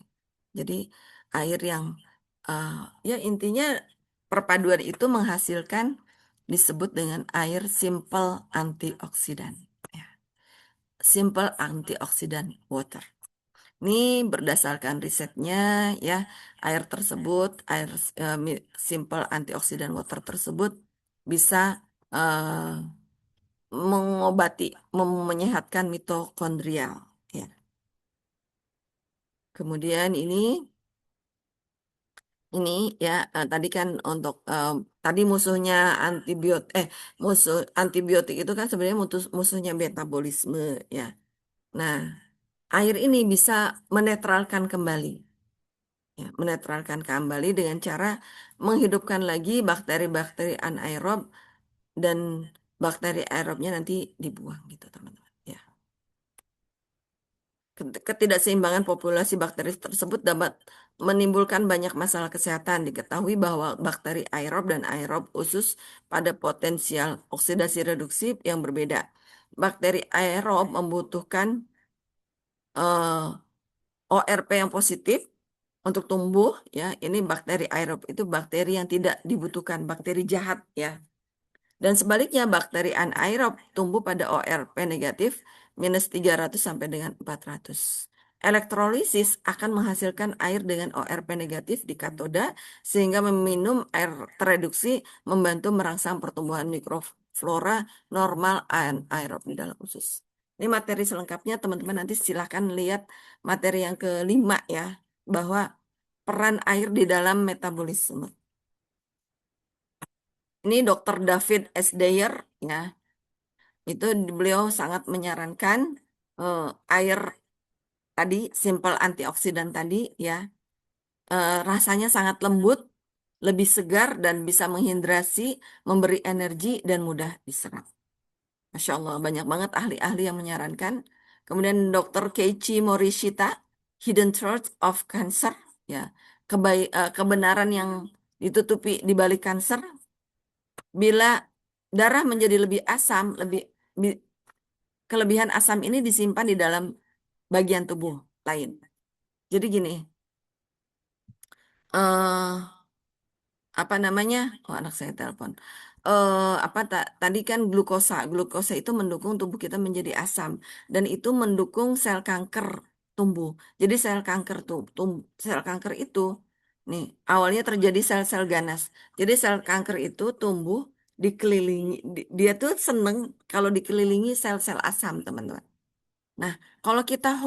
Jadi air yang eh, ya intinya perpaduan itu menghasilkan disebut dengan air simple antioksidan. Ya, simple antioksidan water. Ini berdasarkan risetnya ya, air tersebut, simple antioksidan water tersebut bisa eh, mengobati, menyehatkan mitokondrial. Ya. Kemudian ini ya tadi kan untuk tadi musuhnya musuh antibiotik itu kan sebenarnya musuhnya metabolisme ya. Nah, air ini bisa menetralkan kembali. Ya, menetralkan kembali dengan cara menghidupkan lagi bakteri-bakteri anaerob dan bakteri aerobnya nanti dibuang gitu teman-teman. Ya. Ketidakseimbangan populasi bakteri tersebut dapat menimbulkan banyak masalah kesehatan. Diketahui bahwa bakteri aerob dan aerob usus pada potensial oksidasi reduksi yang berbeda. Bakteri aerob membutuhkan eh, ORP yang positif untuk tumbuh ya. Ini bakteri aerob itu bakteri yang tidak dibutuhkan, bakteri jahat ya. Dan sebaliknya bakteri anaerob tumbuh pada ORP negatif minus 300 sampai dengan 400. Elektrolisis akan menghasilkan air dengan ORP negatif di katoda sehingga meminum air tereduksi membantu merangsang pertumbuhan mikroflora normal anaerob di dalam usus. Ini materi selengkapnya teman-teman nanti silahkan lihat materi yang kelima ya bahwa peran air di dalam metabolisme. Ini Dr. David S. Dyer ya. Itu beliau sangat menyarankan eh, air tadi, simple antioksidan tadi ya, rasanya sangat lembut, lebih segar dan bisa menghidrasi, memberi energi dan mudah diserap. Masya Allah, banyak banget ahli-ahli yang menyarankan. Kemudian Dr. Keiichi Morishita, Hidden Truth of Cancer, ya, kebenaran yang ditutupi di balik kanker. Bila darah menjadi lebih asam, bi- kelebihan asam ini disimpan di dalam bagian tubuh lain. Jadi gini, eh apa namanya? Oh, anak saya telepon. Tadi kan glukosa. Glukosa itu mendukung tubuh kita menjadi asam dan itu mendukung sel kanker tumbuh. Jadi sel kanker itu nih awalnya terjadi sel-sel ganas. Jadi sel kanker itu tumbuh dikelilingi dia tuh seneng kalau dikelilingi sel-sel asam, teman-teman. Nah, kalau kita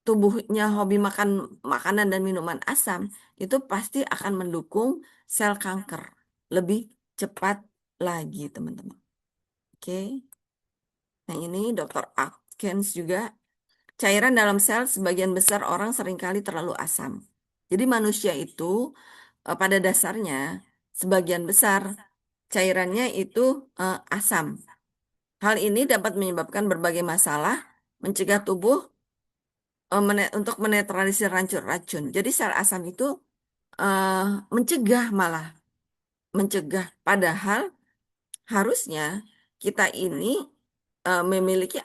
tubuhnya hobi makan makanan dan minuman asam, itu pasti akan mendukung sel kanker lebih cepat lagi, teman-teman. Oke. Nah, ini Dr. Atkins juga. Cairan dalam sel sebagian besar orang seringkali terlalu asam. Jadi manusia itu pada dasarnya sebagian besar cairannya itu asam. Hal ini dapat menyebabkan berbagai masalah, mencegah tubuh untuk menetralisir racun-racun. Jadi sel asam itu eh, mencegah malah mencegah. Padahal harusnya kita ini memiliki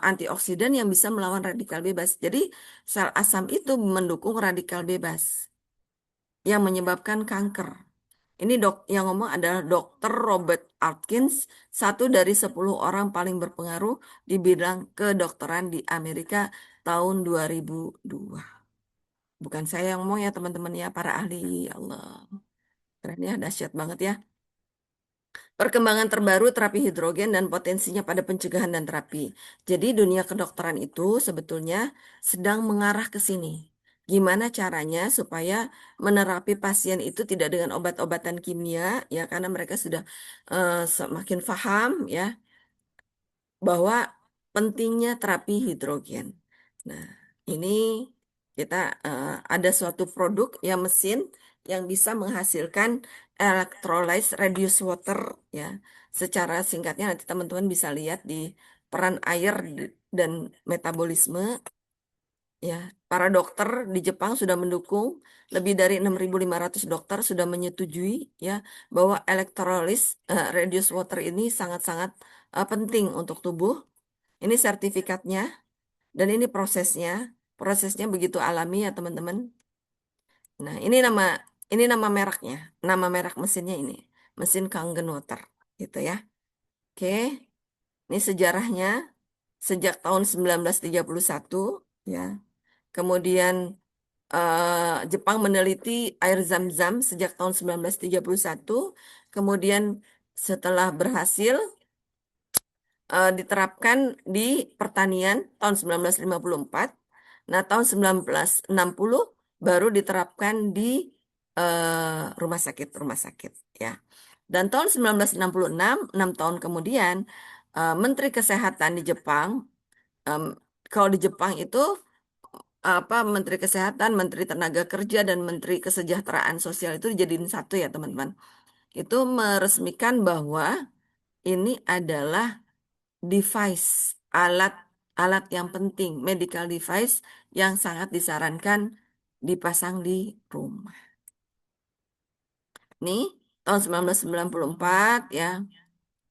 antioksidan yang bisa melawan radikal bebas. Jadi sel asam itu mendukung radikal bebas yang menyebabkan kanker. Ini yang ngomong adalah Dr. Robert Atkins, satu dari 10 orang paling berpengaruh di bidang kedokteran di Amerika tahun 2002. Bukan saya yang ngomong ya teman-teman ya, para ahli. Ya Allah, keren ya, dahsyat banget ya. Perkembangan terbaru terapi hidrogen dan potensinya pada pencegahan dan terapi. Jadi dunia kedokteran itu sebetulnya sedang mengarah ke sini. Gimana caranya supaya menerapi pasien itu tidak dengan obat-obatan kimia ya karena mereka sudah semakin paham ya bahwa pentingnya terapi hidrogen. Nah, ini kita ada suatu produk yang mesin yang bisa menghasilkan electrolyte reduce water ya. Secara singkatnya nanti teman-teman bisa lihat di peran air dan metabolisme ya. Para dokter di Jepang sudah mendukung, lebih dari 6.500 dokter sudah menyetujui ya bahwa electrolyte reduce water ini sangat-sangat penting untuk tubuh. Ini sertifikatnya Dan ini prosesnya begitu alami ya teman-teman. Nah, ini nama mereknya, nama merek mesinnya ini, mesin Kangen Water, gitu ya. Oke, ini sejarahnya sejak tahun 1931 ya. Kemudian Jepang meneliti air zam-zam sejak tahun 1931. Kemudian setelah berhasil diterapkan di pertanian tahun 1954. Nah, tahun 1960 baru diterapkan di rumah sakit ya. Dan tahun 1966, 6 tahun kemudian, Menteri Kesehatan di Jepang, em, kalau di Jepang itu Menteri Kesehatan, Menteri Tenaga Kerja, dan Menteri Kesejahteraan Sosial itu dijadiin satu ya teman-teman. Itu meresmikan bahwa ini adalah device, alat alat yang penting, medical device yang sangat disarankan dipasang di rumah. Nih, tahun 1994 ya.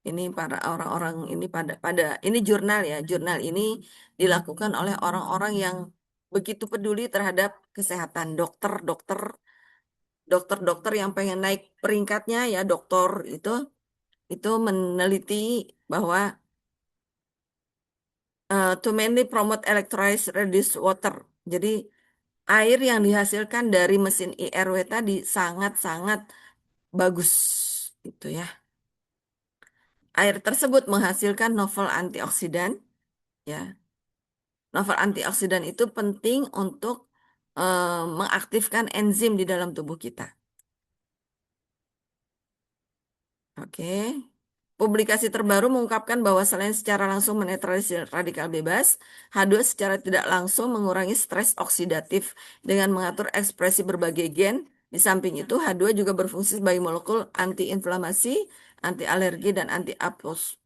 Ini para orang-orang ini pada pada ini jurnal ya. Jurnal ini dilakukan oleh orang-orang yang begitu peduli terhadap kesehatan, dokter-dokter yang pengen naik peringkatnya ya, dokter itu meneliti bahwa to mainly promote electrolyzed reduced water. Jadi air yang dihasilkan dari mesin IRW tadi sangat-sangat bagus itu ya. Air tersebut menghasilkan novel antioksidan ya. Novel antioksidan itu penting untuk mengaktifkan enzim di dalam tubuh kita. Oke. Publikasi terbaru mengungkapkan bahwa selain secara langsung menetralisir radikal bebas, H2 secara tidak langsung mengurangi stres oksidatif dengan mengatur ekspresi berbagai gen. Di samping itu, H2 juga berfungsi sebagai molekul antiinflamasi, anti alergi, dan anti apoptosis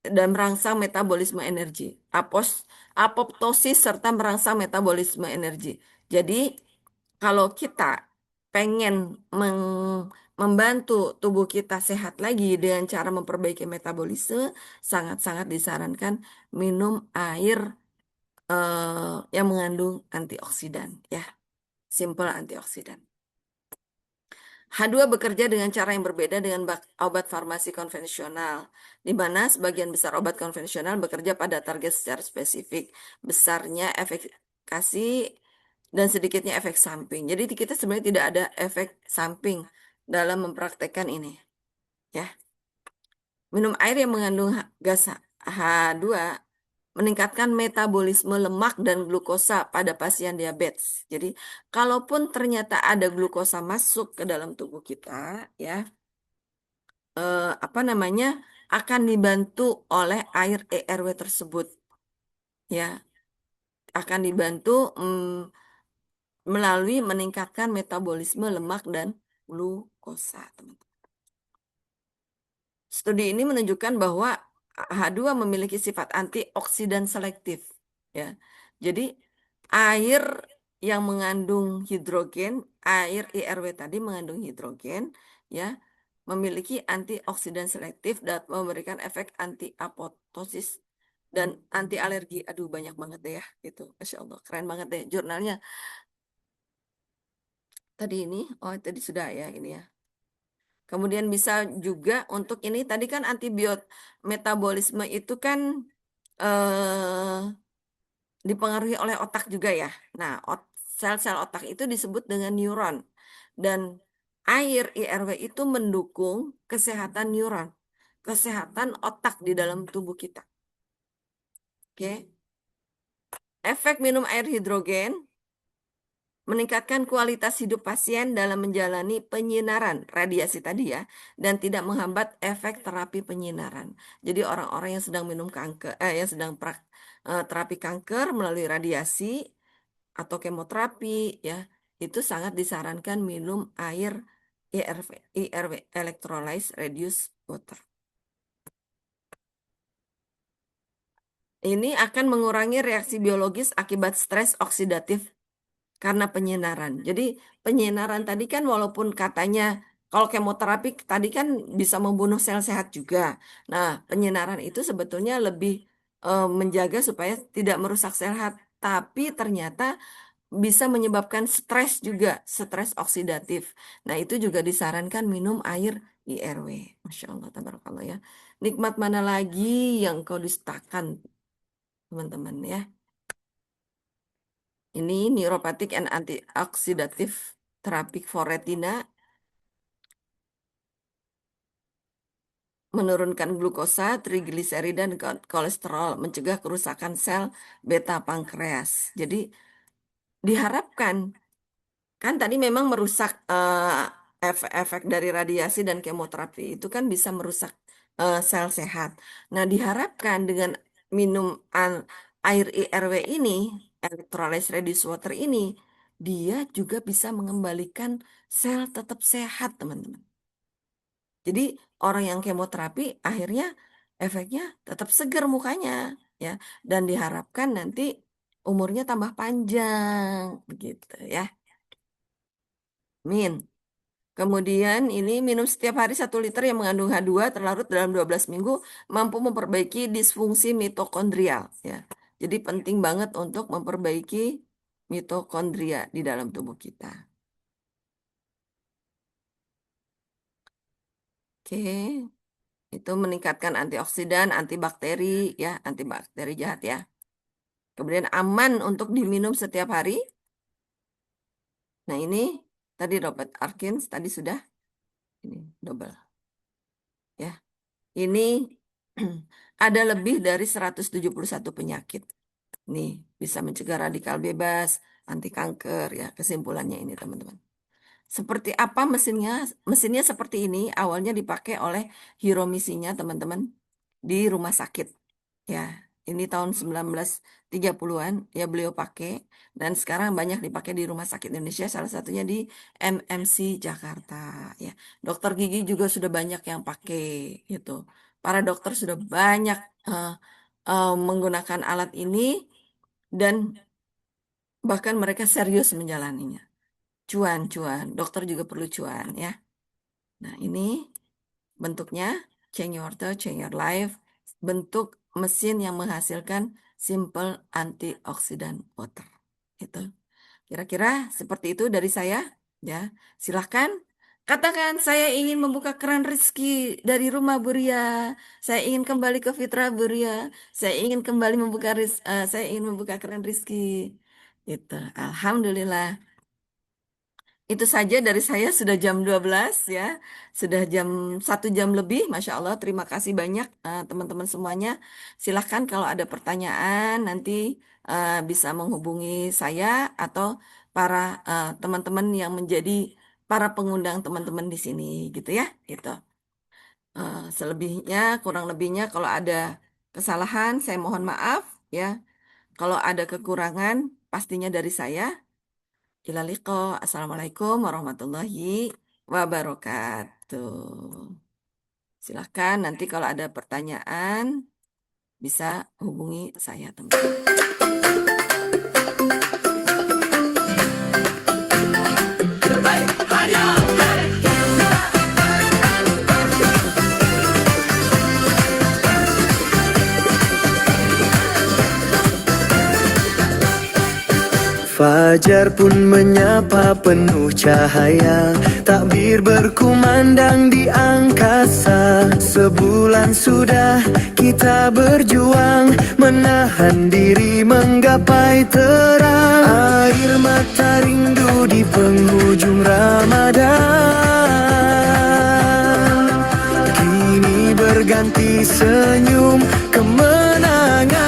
dan merangsang metabolisme energi. Apoptosis serta merangsang metabolisme energi. Jadi, kalau kita pengen membantu tubuh kita sehat lagi dengan cara memperbaiki metabolisme, sangat-sangat disarankan minum air yang mengandung antioksidan, ya, simple antioksidan. H2 bekerja dengan cara yang berbeda dengan obat farmasi konvensional, di mana sebagian besar obat konvensional bekerja pada target secara spesifik, besarnya efikasi dan sedikitnya efek samping. Jadi kita sebenarnya tidak ada efek samping dalam mempraktekkan ini, ya. Minum air yang mengandung gas H2 meningkatkan metabolisme lemak dan glukosa pada pasien diabetes. Jadi, kalaupun ternyata ada glukosa masuk ke dalam tubuh kita, ya, apa namanya, akan dibantu oleh air ERW tersebut, ya, akan dibantu melalui meningkatkan metabolisme lemak dan glukosa, teman-teman. Studi ini menunjukkan bahwa H2 memiliki sifat antioksidan selektif, ya. Jadi air yang mengandung hidrogen, air IRW tadi mengandung hidrogen, ya, memiliki antioksidan selektif dan memberikan efek anti apoptosis dan anti alergi. Aduh, banyak banget deh ya, gitu. Masya Allah, keren banget deh jurnalnya. Tadi ini, oh tadi sudah ya ini ya. Kemudian bisa juga untuk ini tadi kan antibiot metabolisme itu kan eh, dipengaruhi oleh otak juga ya. Nah, sel-sel otak itu disebut dengan neuron dan air IRW itu mendukung kesehatan neuron, kesehatan otak di dalam tubuh kita. Oke. Efek minum air hidrogen meningkatkan kualitas hidup pasien dalam menjalani penyinaran radiasi tadi ya, dan tidak menghambat efek terapi penyinaran. Jadi orang-orang yang sedang minum kanker, yang sedang terapi kanker melalui radiasi atau kemoterapi ya, itu sangat disarankan minum air IRW, electrolyzed reduced water. Ini akan mengurangi reaksi biologis akibat stres oksidatif karena penyinaran. Jadi penyinaran tadi kan walaupun katanya kalau kemoterapi tadi kan bisa membunuh sel sehat juga. Nah, penyinaran itu sebetulnya lebih menjaga supaya tidak merusak sehat, tapi ternyata bisa menyebabkan stres juga, stres oksidatif. Nah, itu juga disarankan minum air IRW. Masya Allah, tabarakallah ya. Nikmat mana lagi yang kau dustakan, teman-teman ya. Ini neuropathic and antioxidative therapy for retina, menurunkan glukosa, trigliserida, dan kolesterol, mencegah kerusakan sel beta pankreas. Jadi diharapkan, kan tadi memang merusak efek-efek dari radiasi dan kemoterapi itu kan bisa merusak sel sehat. Nah, diharapkan dengan minum air IRW ini, electrolyte reduced water ini, dia juga bisa mengembalikan sel tetap sehat, teman-teman. Jadi orang yang kemoterapi akhirnya efeknya tetap segar mukanya, ya, dan diharapkan nanti umurnya tambah panjang, begitu ya. Min. Kemudian ini minum setiap hari 1 liter yang mengandung H2 terlarut dalam 12 minggu mampu memperbaiki disfungsi mitokondrial, ya. Jadi penting banget untuk memperbaiki mitokondria di dalam tubuh kita. Oke, itu meningkatkan antioksidan, antibakteri, ya, antibakteri jahat ya. Kemudian aman untuk diminum setiap hari. Nah, ini tadi Robert Atkins tadi sudah ini double, ya. Ini ada lebih dari 171 penyakit. Nih, bisa mencegah radikal bebas, anti kanker ya. Kesimpulannya ini, teman-teman. Seperti apa mesinnya? Mesinnya seperti ini, awalnya dipakai oleh Hiromisinya, teman-teman, di rumah sakit. Ya, ini tahun 1930-an ya beliau pakai, dan sekarang banyak dipakai di rumah sakit Indonesia, salah satunya di MMC Jakarta ya. Dokter gigi juga sudah banyak yang pakai gitu. Para dokter sudah banyak eh, menggunakan alat ini, dan bahkan mereka serius menjalaninya. Cuan, cuan. Dokter juga perlu cuan ya. Nah, ini bentuknya change your thought, change your life. Bentuk mesin yang menghasilkan simple antioksidan water. Itu. Kira-kira seperti itu dari saya. Ya, silahkan katakan saya ingin membuka keran rezeki dari rumah Buria. Saya ingin kembali ke fitrah Buria. Saya ingin kembali saya ingin membuka keran rezeki. Itu. Alhamdulillah. Itu saja dari saya, sudah jam 12 ya. Sudah jam 1 jam lebih. Masya Allah, terima kasih banyak teman-teman semuanya. Silahkan kalau ada pertanyaan nanti bisa menghubungi saya atau para teman-teman yang menjadi para pengundang teman-teman di sini gitu ya. Gitu. Selebihnya, kurang lebihnya kalau ada kesalahan saya mohon maaf ya. Kalau ada kekurangan pastinya dari saya. Ila liqa. Assalamualaikum warahmatullahi wabarakatuh. Silahkan nanti kalau ada pertanyaan bisa hubungi saya, teman-teman. Fajar pun menyapa penuh cahaya, takbir berkumandang di angkasa. Sebulan sudah kita berjuang, menahan diri menggapai terang. Air mata rindu di penghujung Ramadan, kini berganti senyum kemenangan.